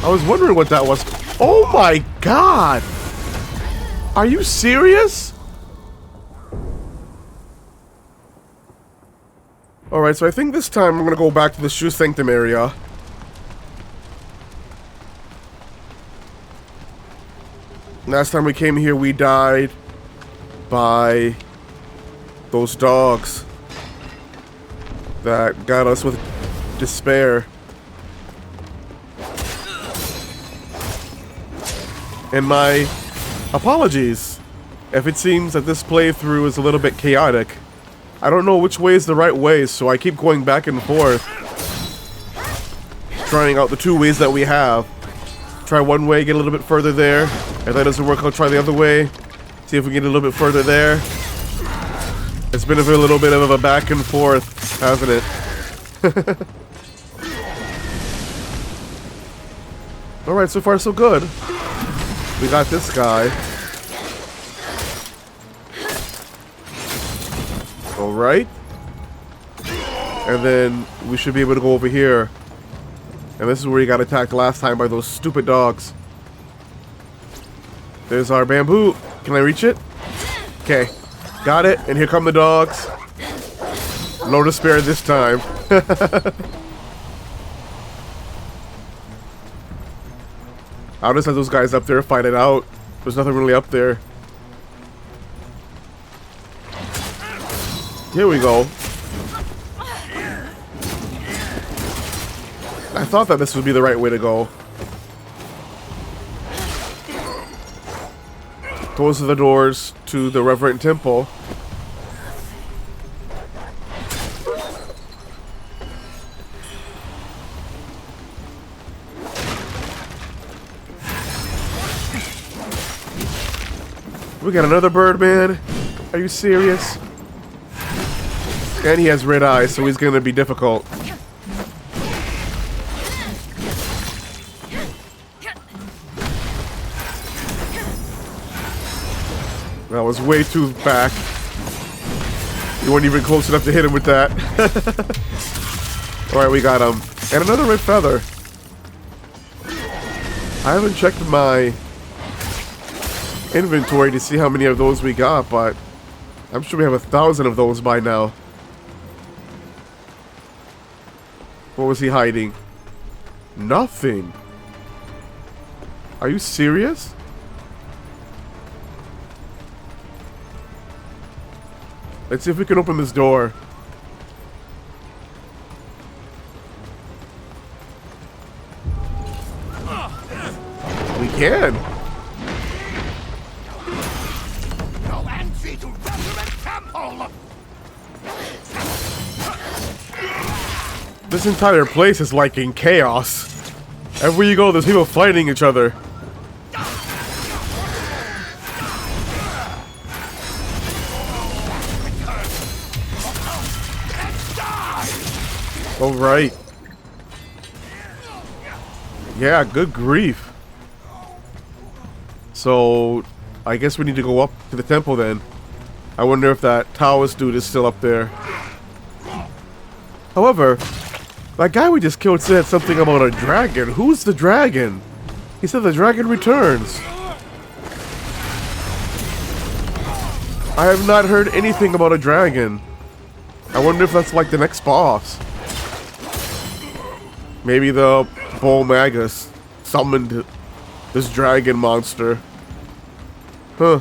I was wondering what that was. Oh my god. Are you serious? Alright, so I think this time I'm gonna go back to the Shoe Sanctum area. Last time we came here, we died by those dogs that got us with despair. And my apologies if it seems that this playthrough is a little bit chaotic. I don't know which way is the right way, so I keep going back and forth, trying out the two ways that we have. Try one way, get a little bit further there. If that doesn't work, I'll try the other way. See if we can get a little bit further there. It's been a little bit of a back and forth, hasn't it? Alright, so far so good. We got this guy. Alright. And then we should be able to go over here And this is where he got attacked last time by those stupid dogs. There's our bamboo. Can I reach it? Okay. Got it. And here come the dogs. No despair this time. I'll just have those guys up there fight it out. There's nothing really up there. Here we go. I thought that this would be the right way to go. Those are the doors to the Reverend Temple. We got another bird, man. Are you serious? And he has red eyes, so he's gonna be difficult. That was way too back. You weren't even close enough to hit him with that. Alright, we got him. And another red feather. I haven't checked my inventory to see how many of those we got, but I'm sure we have 1,000 of those by now. What was he hiding? Nothing. Are you serious? Let's see if we can open this door. We can. No entry to Reverend Temple! This entire place is like in chaos. Everywhere you go, there's people fighting each other. All right. Yeah, good grief. So, I guess we need to go up to the temple then. I wonder if that Taoist dude is still up there. However, that guy we just killed said something about a dragon. Who's the dragon? He said the dragon returns. I have not heard anything about a dragon. I wonder if that's like the next boss. Maybe the Bull Magus summoned this dragon monster. Huh.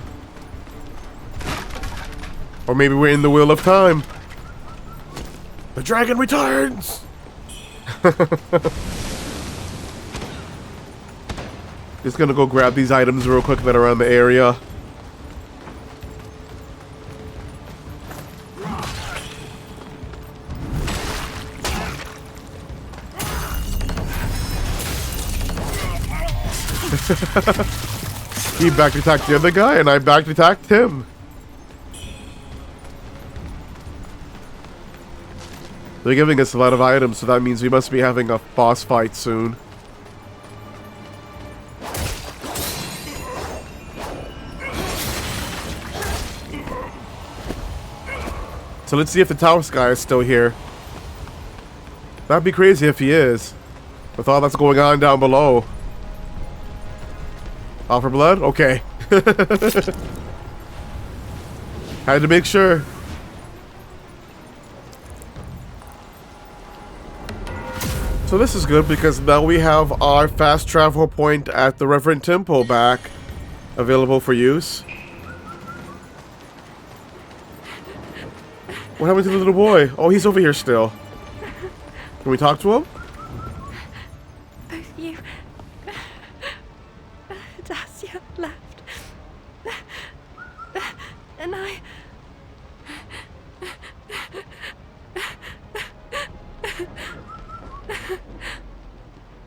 Or maybe we're in the Wheel of Time. The dragon returns! Just gonna go grab these items real quick that are around the area. He back attacked the other guy, and I back attacked him. They're giving us a lot of items, so that means we must be having a boss fight soon. So let's see if the Taoist guy is still here. That'd be crazy if he is, with all that's going on down below. Offer blood? Okay. Had to make sure. So this is good because now we have our fast travel point at the Reverend Temple back available for use. What happened to the little boy? Oh, he's over here still. Can we talk to him? Both you Dacia left. And I...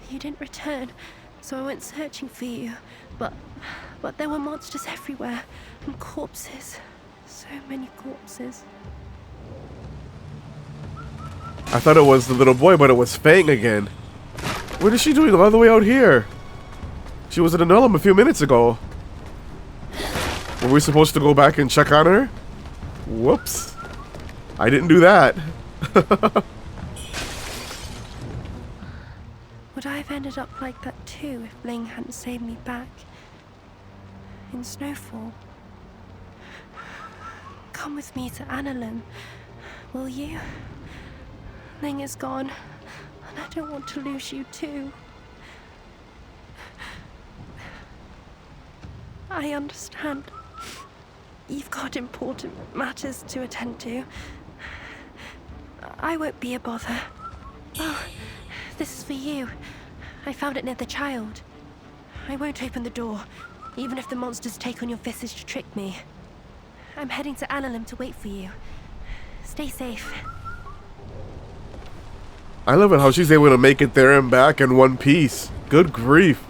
You didn't return, so I went searching for you. But there were monsters everywhere, and corpses. So many corpses. I thought it was the little boy, but it was Fang again. What is she doing all the way out here? She was in Anulum a few minutes ago. Were we supposed to go back and check on her? Whoops. I didn't do that. Would I have ended up like that too if Ling hadn't saved me back? In Snowfall? Come with me to Annalum, will you? Ling is gone, and I don't want to lose you too. I understand. You've got important matters to attend to. I won't be a bother. Oh, this is for you. I found it near the child. I won't open the door, even if the monsters take on your visage to trick me. I'm heading to Annalum to wait for you. Stay safe. I love it how she's able to make it there and back in one piece. Good grief.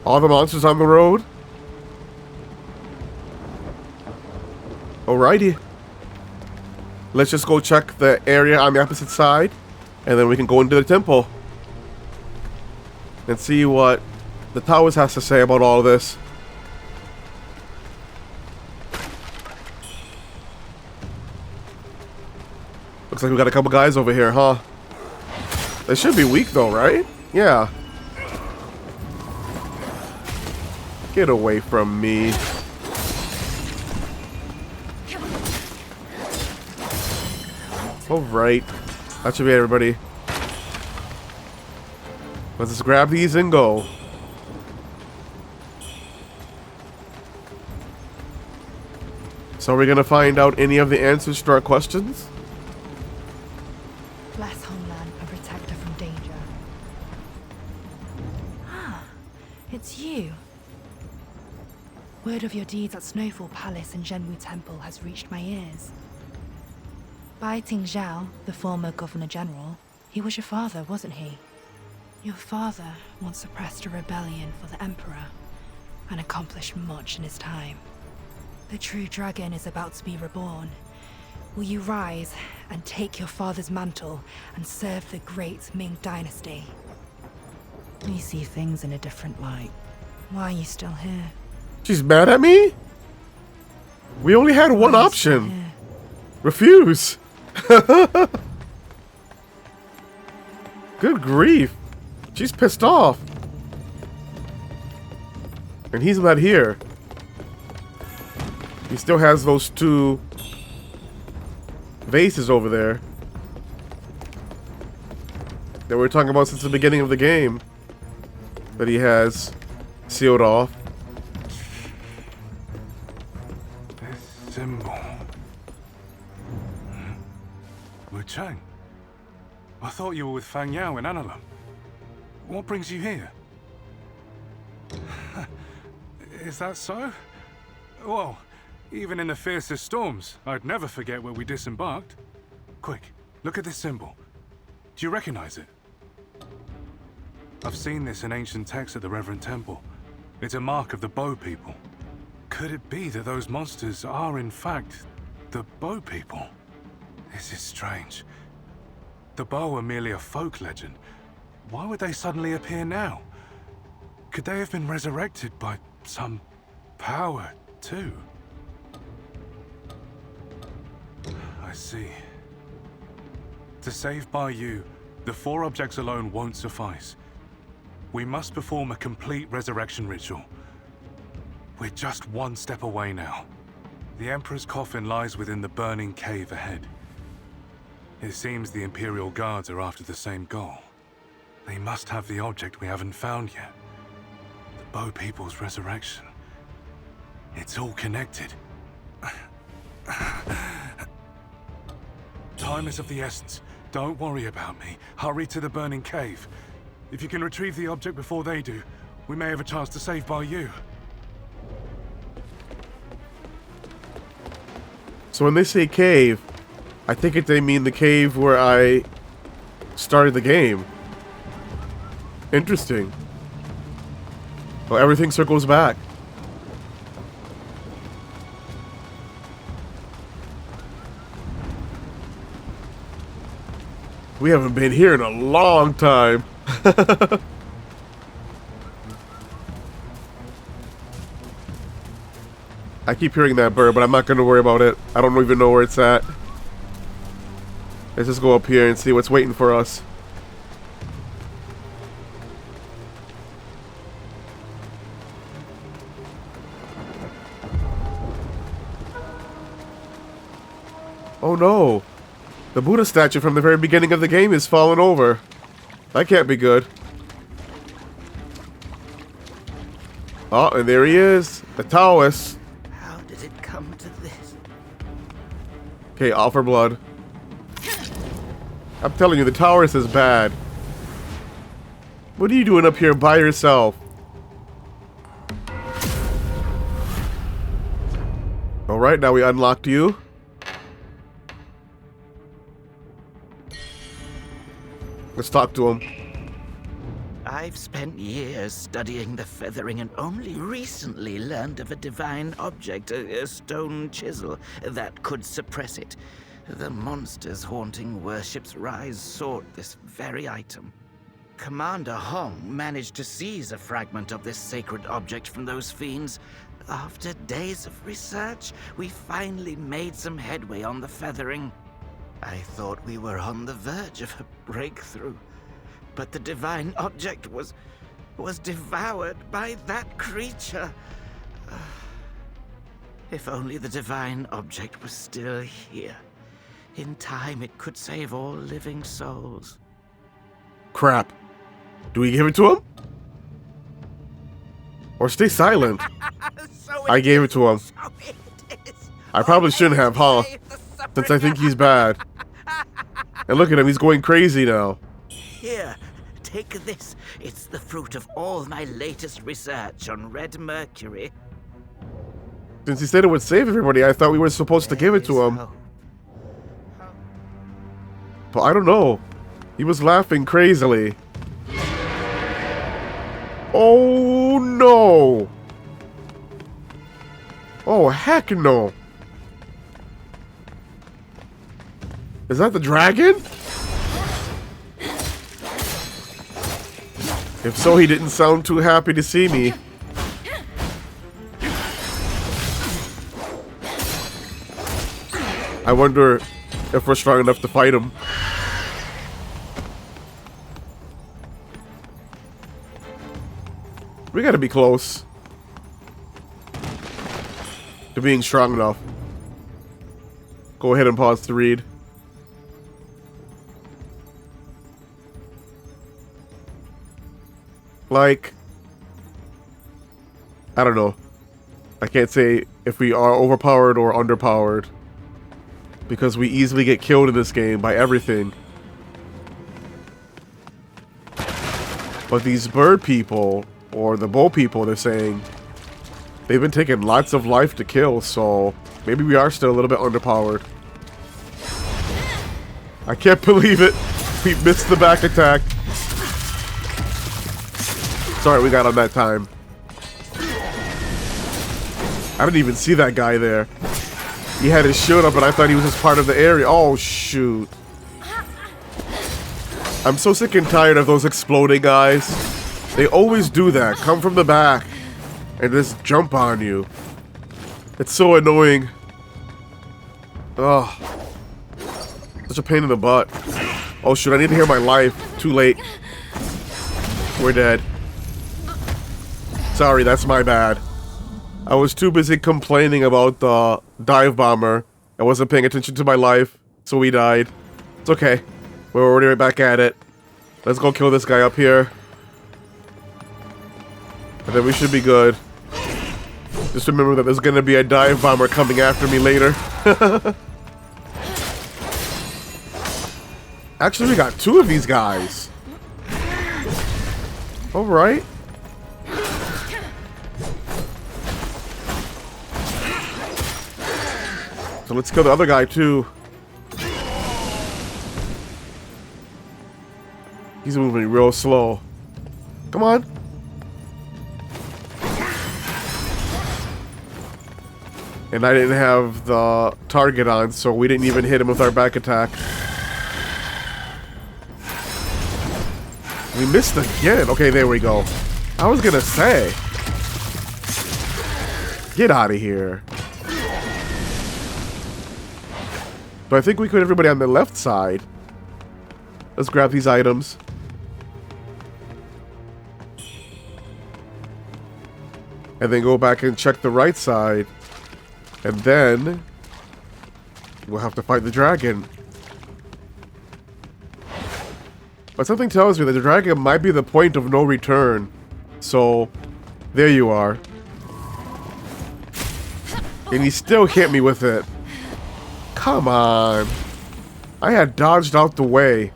All the monsters on the road? Alrighty. Let's just go check the area on the opposite side, and then we can go into the temple and see what the Towers has to say about all this. Looks like we got a couple guys over here, huh? They should be weak though, right? Yeah. Get away from me. Alright. That should be everybody. Let's just grab these and go. So are we gonna find out any of the answers to our questions? Bless Homeland and protect her from danger. Ah, it's you. Word of your deeds at Snowfall Palace and Zhenwu Temple has reached my ears. Bai Ting Zhao, the former Governor General, he was your father, wasn't he? Your father once suppressed a rebellion for the Emperor and accomplished much in his time. The true dragon is about to be reborn. Will you rise and take your father's mantle and serve the great Ming Dynasty? We see things in a different light. Why are you still here? She's mad at me? We only had one option. Refuse. Good grief. She's pissed off. And he's not here. He still has those two vases over there that we were talking about since the beginning of the game that he has sealed off. This symbol. Wuchang. I thought you were with Fang Yao in Annalum. What brings you here? Is that so? Well, even in the fiercest storms, I'd never forget where we disembarked. Quick, look at this symbol. Do you recognize it? I've seen this in ancient texts at the Reverend Temple. It's a mark of the Bow People. Could it be that those monsters are, in fact, the Bow People? This is strange. The Bow are merely a folk legend. Why would they suddenly appear now? Could they have been resurrected by some power, too? I see. To save Bai Yu, the 4 objects alone won't suffice. We must perform a complete resurrection ritual. We're just one step away now. The Emperor's coffin lies within the burning cave ahead. It seems the Imperial Guards are after the same goal. They must have the object we haven't found yet. The Bow People's resurrection. It's all connected. Time is of the essence. Don't worry about me. Hurry to the burning cave. If you can retrieve the object before they do, we may have a chance to save Bai Yu. So when they say cave, I think they mean the cave where I started the game. Interesting. Well, everything circles back. We haven't been here in a long time. I keep hearing that bird, but I'm not going to worry about it. I don't even know where it's at. Let's just go up here and see what's waiting for us. Oh no. The Buddha statue from the very beginning of the game is falling over. That can't be good. Oh, and there he is. The Taoist. How did it come to this? Okay, offer blood. I'm telling you, the Taoist is bad. What are you doing up here by yourself? Alright, now we unlocked you. Let's talk to him. I've spent years studying the feathering and only recently learned of a divine object, a stone chisel, that could suppress it. The monsters haunting Worship's Rise sought this very item. Commander Hong managed to seize a fragment of this sacred object from those fiends. After days of research, we finally made some headway on the feathering. I thought we were on the verge of a breakthrough, but the divine object was devoured by that creature. If only the divine object was still here. In time, it could save all living souls. Crap. Do we give it to him? Or stay silent? I gave it to him. I probably shouldn't have, huh? Since I think he's bad. And look at him, he's going crazy now. Here, take this. It's the fruit of all my latest research on red mercury. Since he said it would save everybody, I thought we were supposed to give it to him. But I don't know. He was laughing crazily. Oh no! Oh heck no! Is that the dragon? If so, he didn't sound too happy to see me. I wonder if we're strong enough to fight him. We gotta be close to being strong enough. Go ahead and pause to read. Like, I don't know. I can't say if we are overpowered or underpowered, because we easily get killed in this game by everything. But these bird people, or the bull people, they're saying they've been taking lots of life to kill, so maybe we are still a little bit underpowered. I can't believe it. We missed the back attack. Sorry, we got on that time. I didn't even see that guy there. He had his shield up and I thought he was just part of the area. Oh, shoot. I'm so sick and tired of those exploding guys. They always do that. Come from the back and just jump on you. It's so annoying. Ugh. Such a pain in the butt. Oh, shoot. I need to hear my life. Too late. We're dead. Sorry, that's my bad. I was too busy complaining about the dive bomber. I wasn't paying attention to my life, so we died. It's okay. We're already right back at it. Let's go kill this guy up here. And then we should be good. Just remember that there's gonna be a dive bomber coming after me later. Actually, we got two of these guys. Alright. So let's kill the other guy too. He's moving real slow. Come on. And I didn't have the target on, so we didn't even hit him with our back attack. We missed again. Okay, there we go. I was gonna say. Get out of here. But I think we killed everybody on the left side. Let's grab these items. And then go back and check the right side. And then we'll have to fight the dragon. But something tells me that the dragon might be the point of no return. So, there you are. And he still hit me with it. Come on. I had dodged out the way.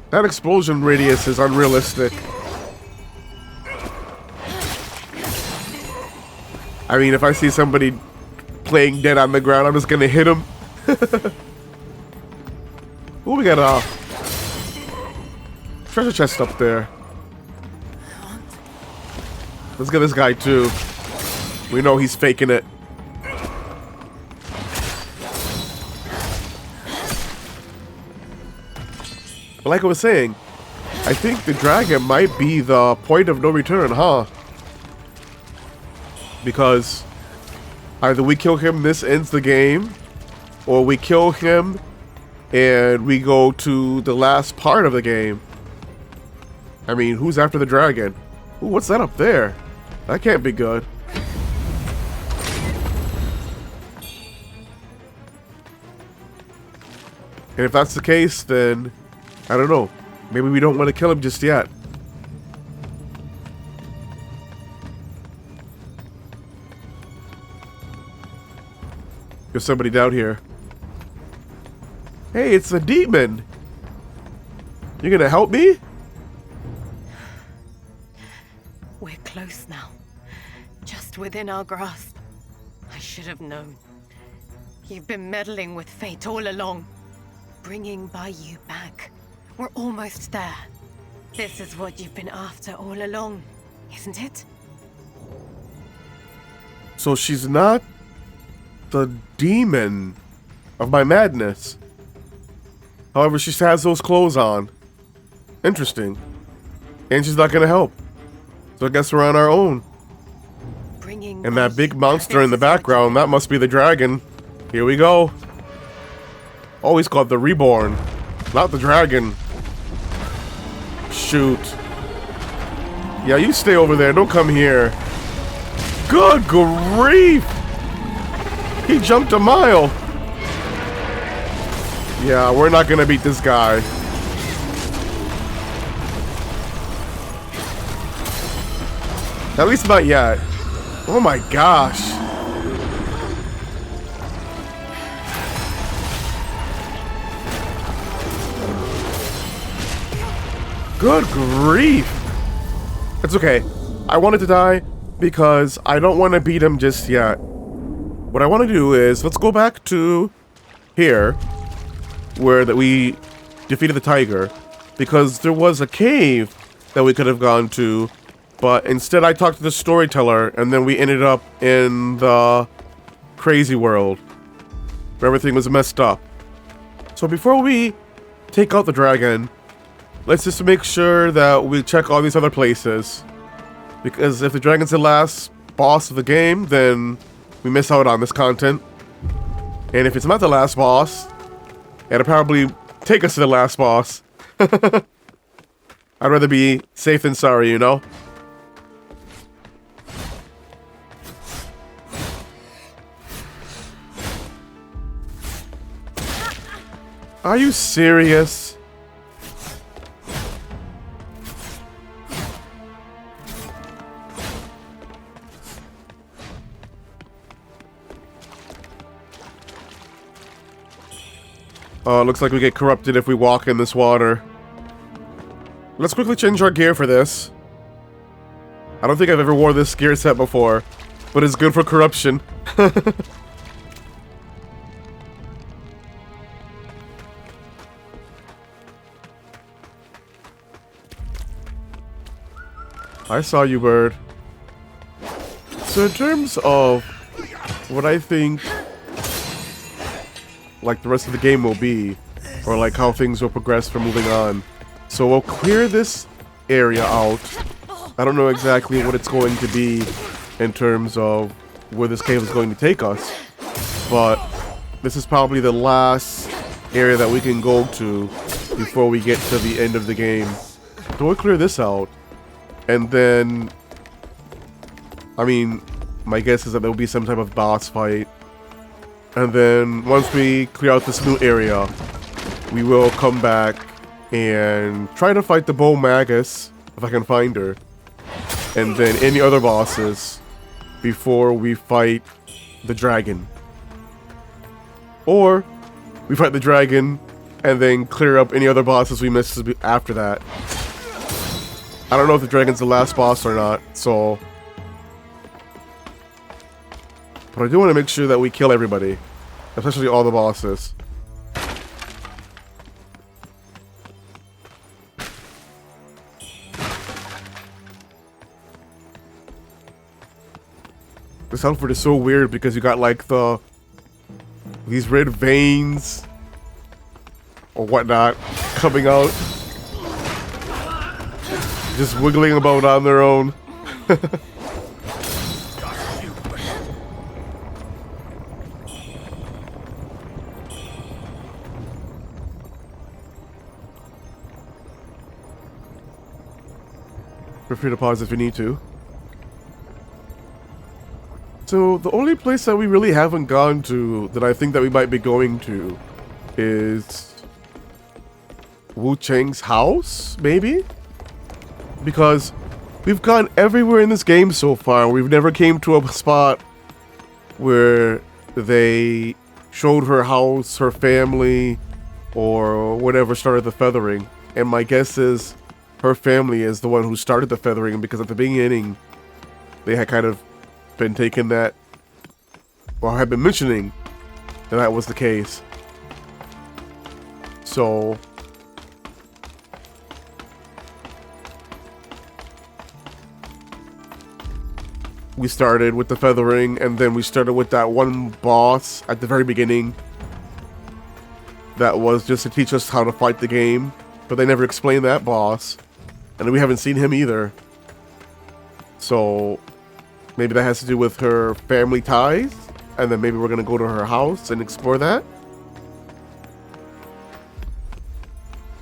That explosion radius is unrealistic. I mean, if I see somebody playing dead on the ground, I'm just gonna hit him. Ooh, we got a treasure chest up there. Let's get this guy too. We know he's faking it. But like I was saying, I think the dragon might be the point of no return, huh? Because either we kill him, this ends the game, or we kill him and we go to the last part of the game. I mean, who's after the dragon? Ooh, what's that up there? That can't be good. And if that's the case, then I don't know. Maybe we don't want to kill him just yet. There's somebody down here. Hey, it's a demon. You gonna help me? We're close now. Just within our grasp. I should have known. You've been meddling with fate all along. Bringing Baiyu back. We're almost there. This is what you've been after all along, isn't it? So she's not the demon of my madness. However, she has those clothes on. Interesting. And she's not gonna help. So I guess we're on our own. And that big monster in the background, that must be the dragon. Here we go. Oh, he's called the Reborn, not the dragon. Shoot. Yeah, you stay over there. Don't come here. Good grief! He jumped a mile. Yeah, we're not gonna beat this guy. At least not yet. Oh my gosh. Good grief. It's okay. I wanted to die because I don't want to beat him just yet. What I want to do is, let's go back to here, where that we defeated the tiger, because there was a cave that we could have gone to, but instead I talked to the storyteller, and then we ended up in the crazy world, where everything was messed up. So before we take out the dragon, let's just make sure that we check all these other places, because if the dragon's the last boss of the game, then we miss out on this content. And if it's not the last boss, it'll probably take us to the last boss. I'd rather be safe than sorry, you know? Are you serious? Oh, it looks like we get corrupted if we walk in this water. Let's quickly change our gear for this. I don't think I've ever wore this gear set before, but it's good for corruption. I saw you, bird. So in terms of what I think like the rest of the game will be, or like how things will progress from moving on. So we'll clear this area out. I don't know exactly what it's going to be in terms of where this cave is going to take us, but this is probably the last area that we can go to before we get to the end of the game. So we'll clear this out, and then, I mean, my guess is that there will be some type of boss fight. And then once we clear out this new area, we will come back and try to fight the Bull Magus, if I can find her. And then any other bosses before we fight the dragon. Or we fight the dragon and then clear up any other bosses we missed after that. I don't know if the dragon's the last boss or not, so... But I do want to make sure that we kill everybody. Especially all the bosses. This outfit is so weird because you got like these red veins or whatnot coming out. Just wiggling about on their own. Feel free to pause if you need to. So the only place that we really haven't gone to that I think that we might be going to is Wuchang's house, maybe? Because we've gone everywhere in this game so far. We've never came to a spot where they showed her house, her family, or whatever started the feathering. And my guess is her family is the one who started the feathering, because at the beginning they had kind of been taking that, or had been mentioning that was the case. So we started with the feathering, and then we started with that one boss at the very beginning that was just to teach us how to fight the game, but they never explained that boss, and we haven't seen him either. So maybe that has to do with her family ties, and then maybe we're gonna go to her house and explore that,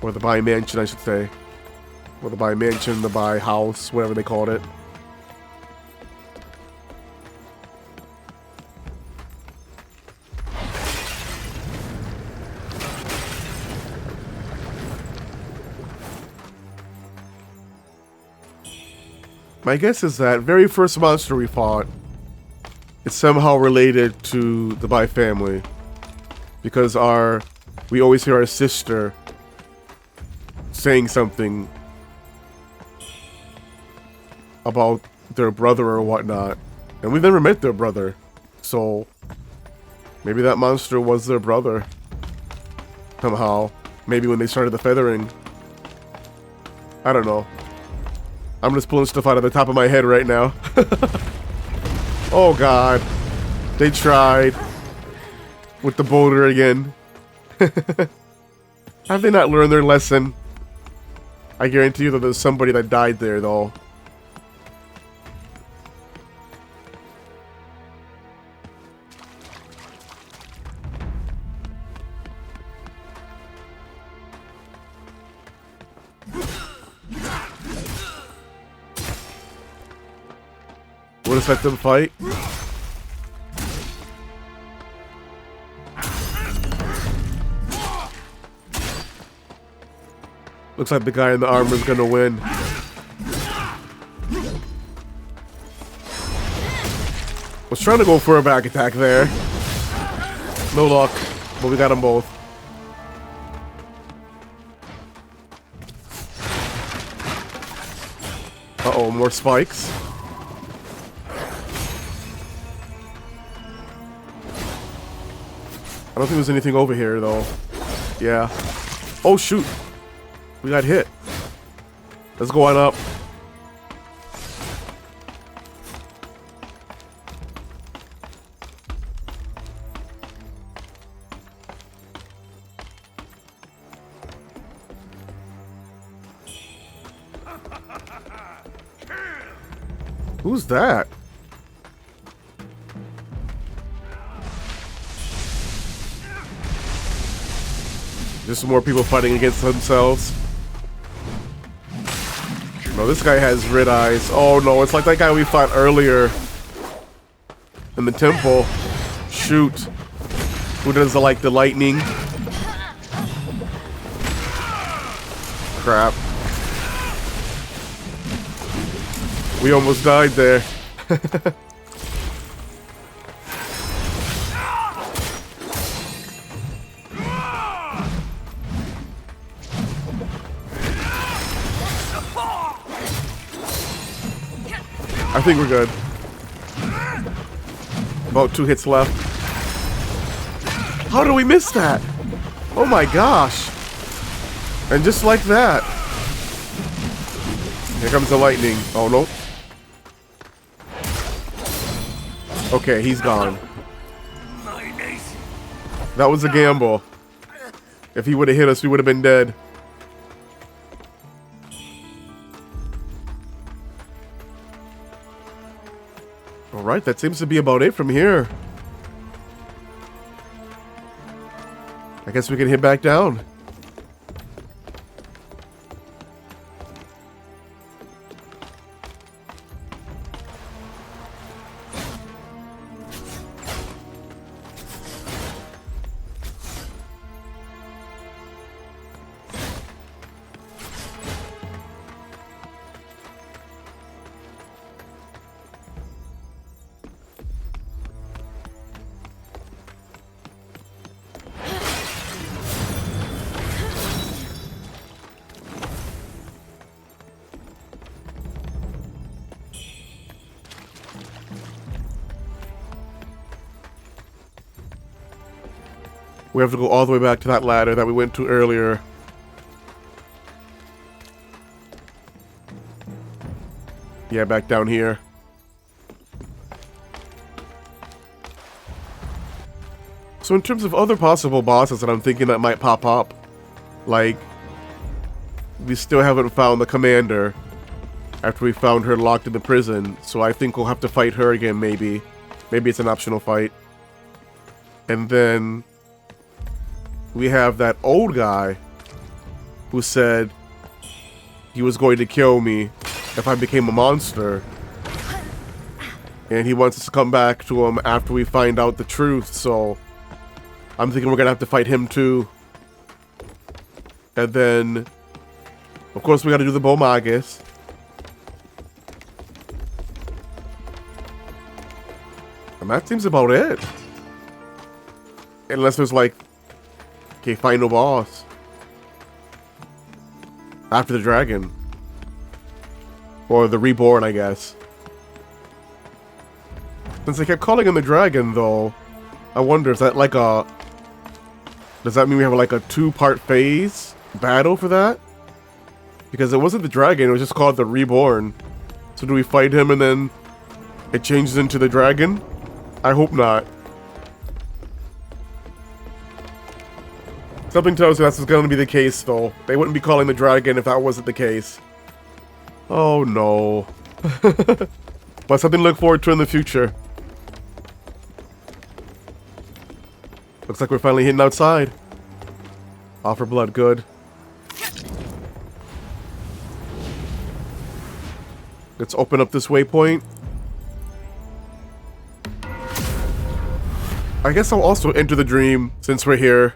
or the Bai Mansion, I should say, or the Bai Mansion, the Bai House, whatever they called it. My guess is that very first monster we fought is somehow related to the Bai family, because we always hear our sister saying something about their brother or whatnot, and we've never met their brother, so maybe that monster was their brother somehow. Maybe when they started the feathering. I don't know. I'm just pulling stuff out of the top of my head right now. Oh god. They tried. With the boulder again. Have they not learned their lesson? I guarantee you that there's somebody that died there, though. We'll just let them fight. Looks like the guy in the armor is gonna win. Was trying to go for a back attack there. No luck, but we got them both. Uh-oh, more spikes. I don't think there's anything over here, though. Yeah. Oh, shoot. We got hit. Let's go on up. Who's that? Just more people fighting against themselves. No, this guy has red eyes. Oh no, it's like that guy we fought earlier in the temple. Shoot. Who does the lightning? Crap. We almost died there. I think we're good. About 2 hits left. How did we miss that? Oh my gosh. And just like that. Here comes the lightning. Oh no. Okay, he's gone. That was a gamble. If he would have hit us, we would have been dead. Alright, that seems to be about it from here. I guess we can head back down. We have to go all the way back to that ladder that we went to earlier. Yeah, back down here. So in terms of other possible bosses that I'm thinking that might pop up, like, we still haven't found the commander after we found her locked in the prison, so I think we'll have to fight her again, maybe. Maybe it's an optional fight. And then we have that old guy who said he was going to kill me if I became a monster. And he wants us to come back to him after we find out the truth, so I'm thinking we're gonna have to fight him too. And then, of course, we gotta do the Bomagus. And that seems about it. Unless there's like, okay, final boss. After the dragon. Or the reborn, I guess. Since they kept calling him the dragon, though, I wonder, is that like a... Does that mean we have like a 2-part phase battle for that? Because it wasn't the dragon, it was just called the reborn. So do we fight him and then it changes into the dragon? I hope not. Something tells me that's going to be the case, though. They wouldn't be calling the dragon if that wasn't the case. Oh, no. But something to look forward to in the future. Looks like we're finally hitting outside. Offer blood, good. Let's open up this waypoint. I guess I'll also enter the dream since we're here.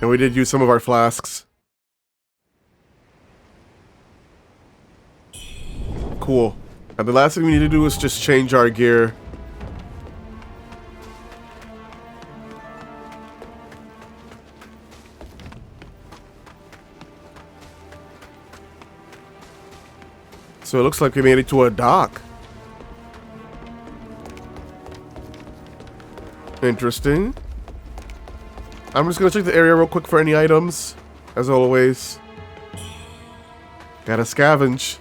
And we did use some of our flasks. Cool. And the last thing we need to do is just change our gear. So it looks like we made it to a dock. Interesting. I'm just gonna check the area real quick for any items, as always. Gotta scavenge.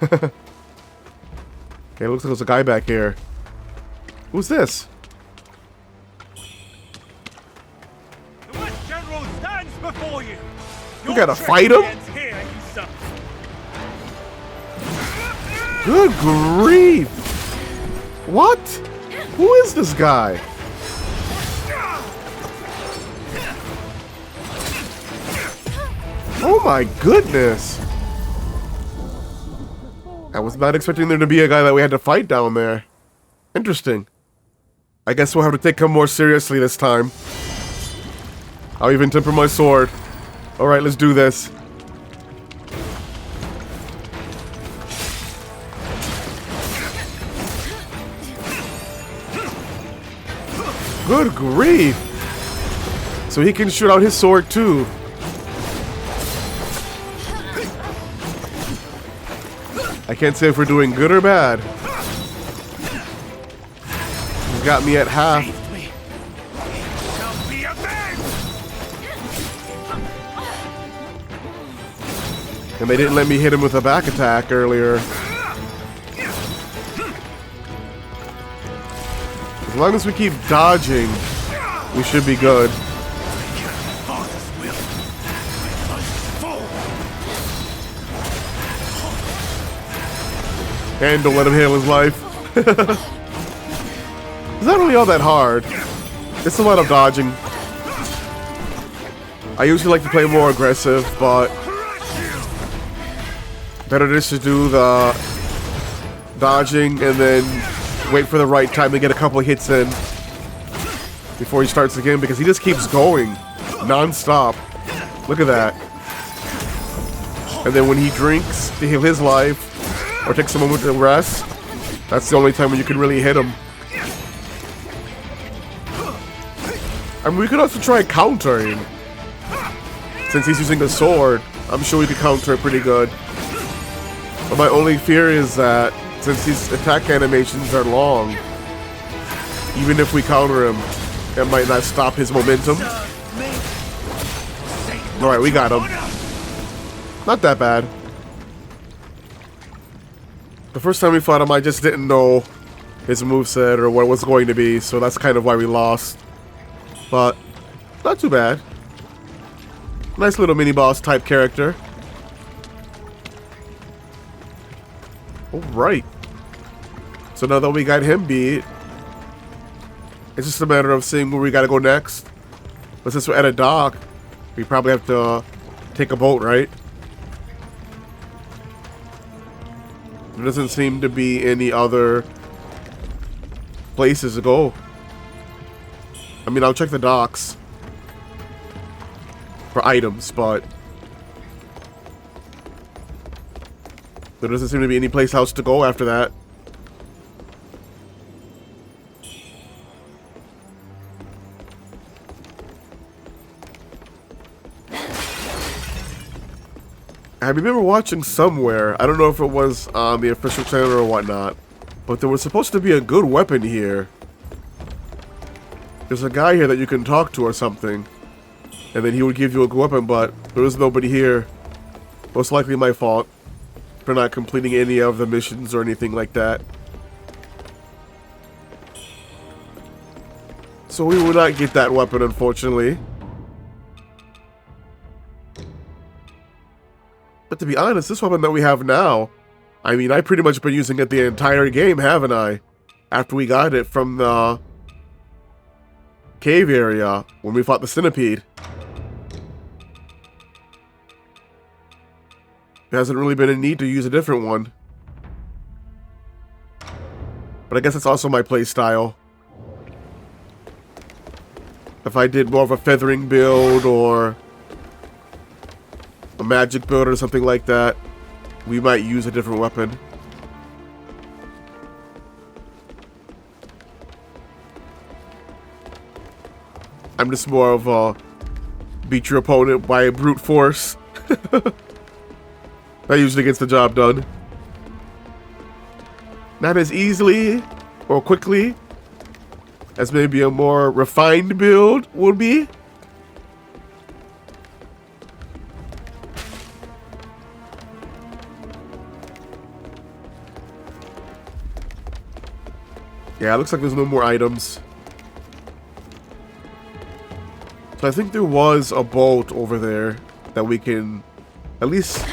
Okay, it looks like there's a guy back here. Who's this? The West General stands before you. We gotta fight him? Here, you son. Good grief! What? Who is this guy? Oh my goodness! I was not expecting there to be a guy that we had to fight down there. Interesting. I guess we'll have to take him more seriously this time. I'll even temper my sword. Alright, let's do this. Good grief! So he can shoot out his sword too. I can't say if we're doing good or bad. He's got me at half. And they didn't let me hit him with a back attack earlier. As long as we keep dodging, we should be good. And don't let him handle his life. It's not really all that hard. It's a lot of dodging. I usually like to play more aggressive, but better just to do the dodging and then wait for the right time to get a couple of hits in before he starts again, because he just keeps going non-stop. Look at that. And then when he drinks to heal his life or takes a moment to rest, that's the only time when you can really hit him. I mean, we could also try countering. Since he's using a sword, I'm sure we could counter it pretty good. But my only fear is that since these attack animations are long, even if we counter him, it might not stop his momentum. Alright, we got him. Not that bad. The first time we fought him, I just didn't know his moveset or what it was going to be, so that's kind of why we lost. But, not too bad. Nice little mini-boss type character. Alright. So now that we got him beat, it's just a matter of seeing where we gotta go next. But since we're at a dock, we probably have to take a boat, right? There doesn't seem to be any other places to go. I mean, I'll check the docks for items, but there doesn't seem to be any place else to go after that. I remember watching somewhere, I don't know if it was on the official channel or whatnot, but there was supposed to be a good weapon here. There's a guy here that you can talk to or something, and then he would give you a good weapon, but there was nobody here. Most likely my fault for not completing any of the missions or anything like that. So we will not get that weapon, unfortunately. But to be honest, this weapon that we have now, I mean, I've pretty much been using it the entire game, haven't I? After we got it from the cave area when we fought the centipede. There hasn't really been a need to use a different one. But I guess it's also my playstyle. If I did more of a feathering build or a magic build or something like that, we might use a different weapon. I'm just more of a beat your opponent by brute force. That usually gets the job done. Not as easily or quickly as maybe a more refined build would be. Yeah, it looks like there's no more items. So I think there was a boat over there that we can at least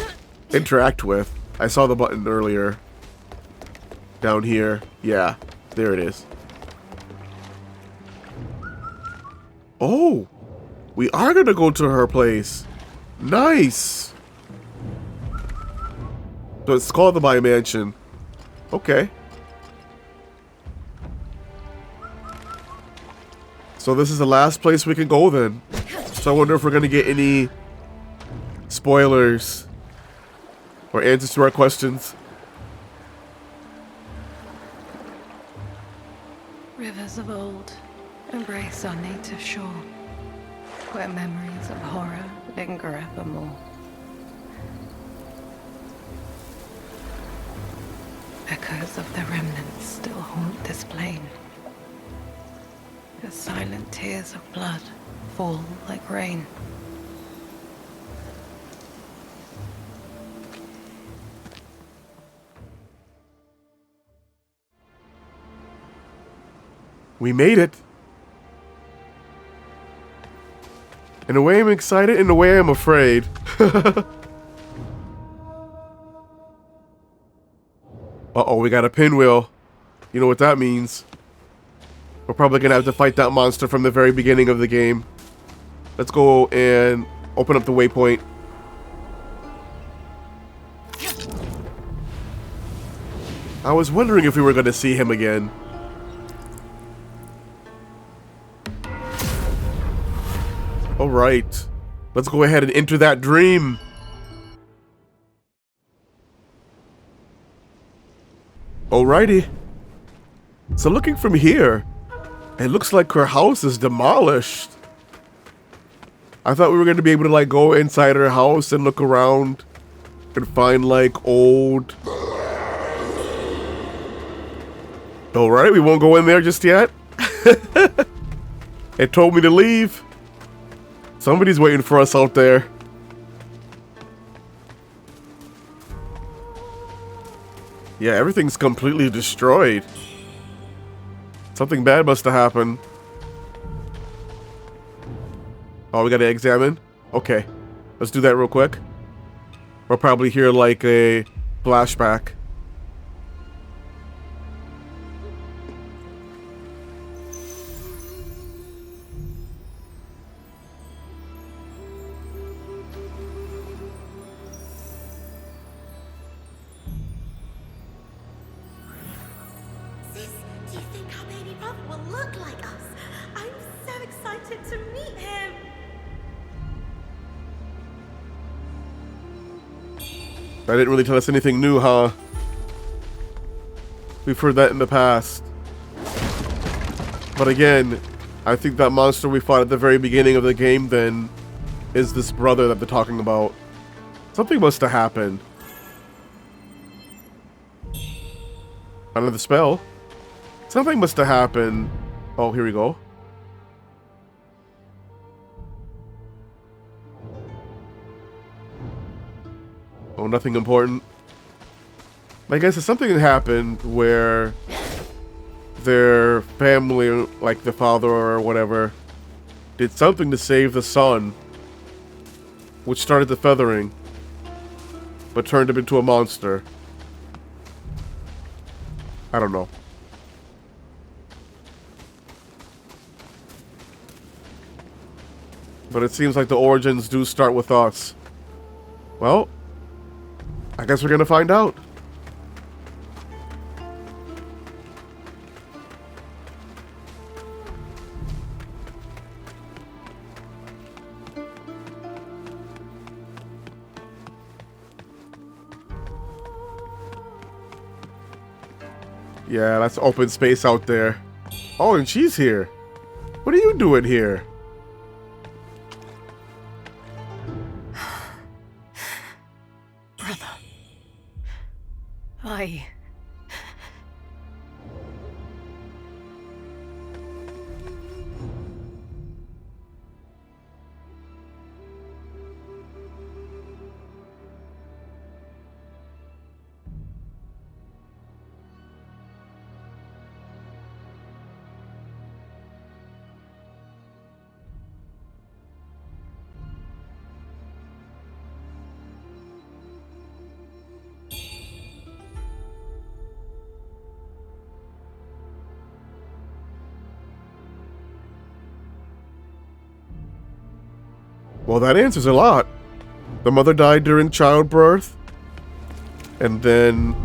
interact with. I saw the button earlier. Down here. Yeah, there it is. Oh! We are gonna go to her place. Nice! So it's called the My Mansion. Okay. So this is the last place we can go then. So I wonder if we're gonna get any spoilers or answers to our questions. Rivers of old embrace our native shore, where memories of horror linger evermore. Echoes of the remnants still haunt this plain. The silent tears of blood fall like rain. We made it. In a way I'm excited, in a way I'm afraid. Uh-oh, we got a pinwheel. You know what that means. We're probably gonna have to fight that monster from the very beginning of the game. Let's go and open up the waypoint. I was wondering if we were gonna see him again. Alright. Let's go ahead and enter that dream. Alrighty. So looking from here, it looks like her house is demolished. I thought we were going to be able to like go inside her house and look around and find like old... Alright, we won't go in there just yet. It told me to leave. Somebody's waiting for us out there. Yeah, everything's completely destroyed. Something bad must have happened. Oh, we gotta examine? Okay. Let's do that real quick. We'll probably hear like a flashback. That didn't really tell us anything new, huh? We've heard that in the past. But again, I think that monster we fought at the very beginning of the game then is this brother that they're talking about. Something must have happened. Under the spell. Something must have happened. Oh, here we go. Oh, nothing important. I guess it's something that happened where their family, like the father or whatever, did something to save the son, which started the feathering, but turned him into a monster. I don't know. But it seems like the origins do start with us. Well, I guess we're gonna find out. Yeah, that's open space out there. Oh, and she's here. What are you doing here? I... Well, that answers a lot. The mother died during childbirth. And then,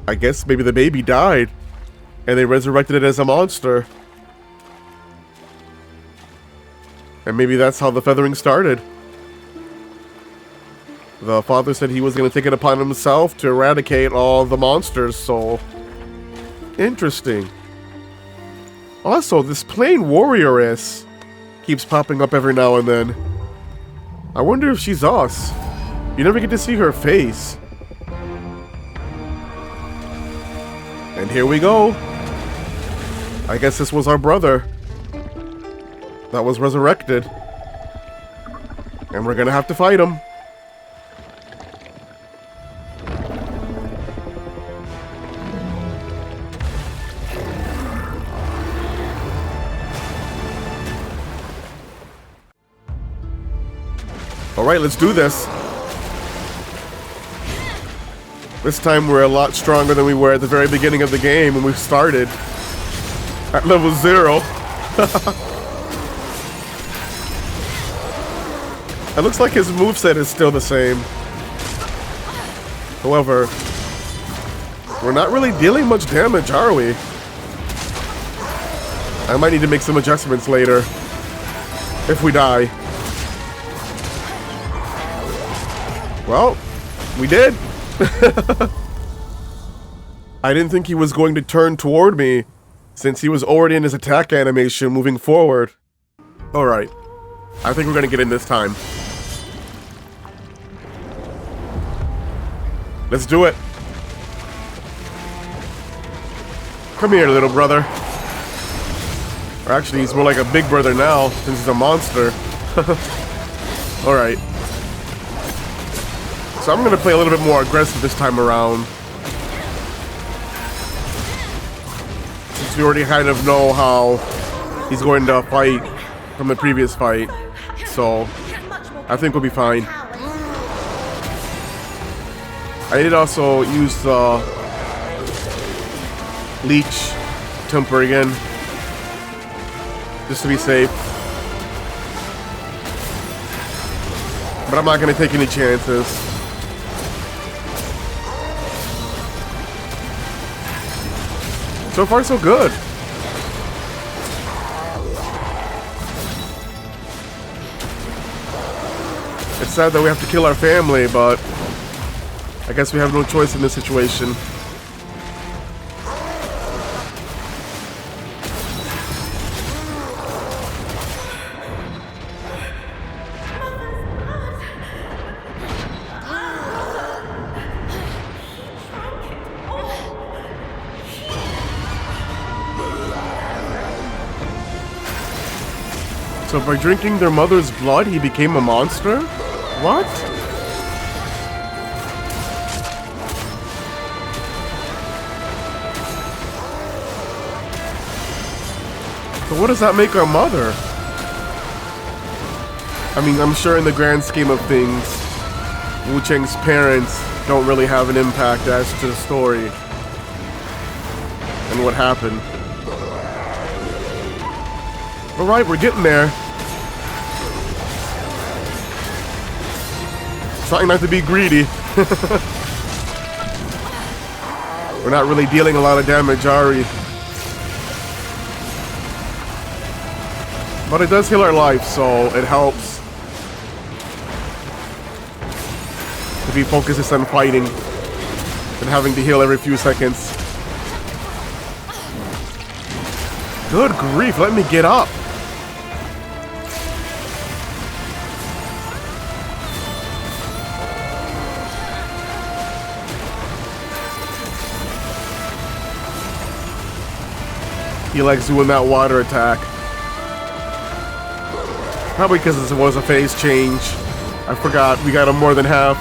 I guess maybe the baby died. And they resurrected it as a monster. And maybe that's how the feathering started. The father said he was going to take it upon himself to eradicate all the monsters, so... Interesting. Also, this plain warrioress keeps popping up every now and then. I wonder if she's us. You never get to see her face. And here we go. I guess this was our brother that was resurrected. And we're gonna have to fight him. Alright, let's do this. This time we're a lot stronger than we were at the very beginning of the game when we started. At level 0. It looks like his moveset is still the same. However, we're not really dealing much damage, are we? I might need to make some adjustments later. If we die. Well, we did. I didn't think he was going to turn toward me, since he was already in his attack animation moving forward. Alright. I think we're gonna get in this time. Let's do it. Come here, little brother. Or actually, he's more like a big brother now, since he's a monster. Alright. So I'm gonna play a little bit more aggressive this time around. Since we already kind of know how he's going to fight from the previous fight. So, I think we'll be fine. I did also use the leech temper again. Just to be safe. But I'm not gonna take any chances. So far, so good. It's sad that we have to kill our family, but I guess we have no choice in this situation. So by drinking their mother's blood, he became a monster? What? So what does that make our mother? I mean, I'm sure in the grand scheme of things, Wuchang's parents don't really have an impact as to the story and what happened. Alright, we're getting there. Trying not to be greedy. We're not really dealing a lot of damage, are we? But it does heal our life, so it helps. If he focuses on fighting and having to heal every few seconds. Good grief, let me get up. He likes doing that water attack. Probably because it was a phase change. I forgot, we got him more than half.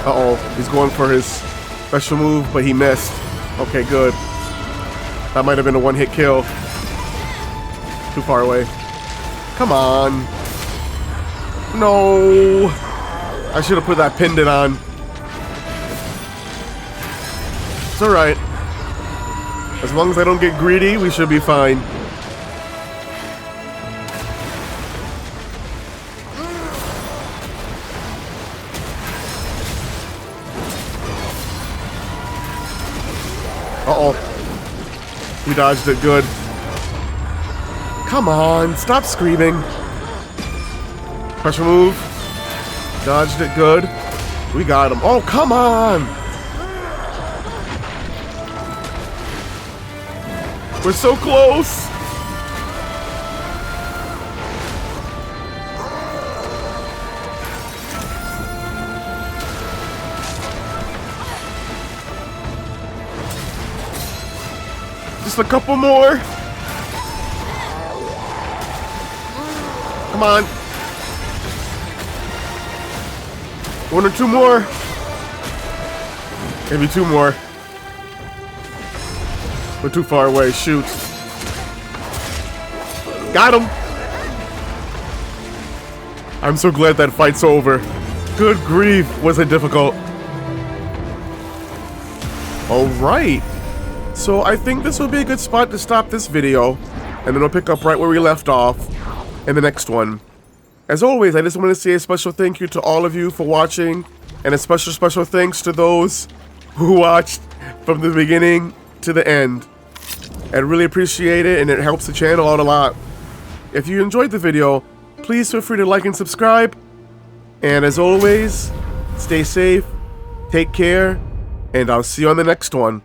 Uh-oh, he's going for his special move, but he missed. Okay, good. That might have been a one-hit kill. Too far away. Come on. No. I should have put that pendant on. It's alright. As long as I don't get greedy, we should be fine. Uh-oh. We dodged it good. Come on, stop screaming. Pressure move. Dodged it good. We got him. Oh, come on! We're so close! Just a couple more. Come on. One or two more. Maybe two more. We're too far away. Shoot. Got him. I'm so glad that fight's over. Good grief, was it difficult. Alright. So I think this will be a good spot to stop this video. And then we'll pick up right where we left off in the next one. As always, I just want to say a special thank you to all of you for watching. And a special thanks to those who watched from the beginning to the end. I really appreciate it, and it helps the channel out a lot. If you enjoyed the video, please feel free to like and subscribe. And as always, stay safe, take care, and I'll see you on the next one.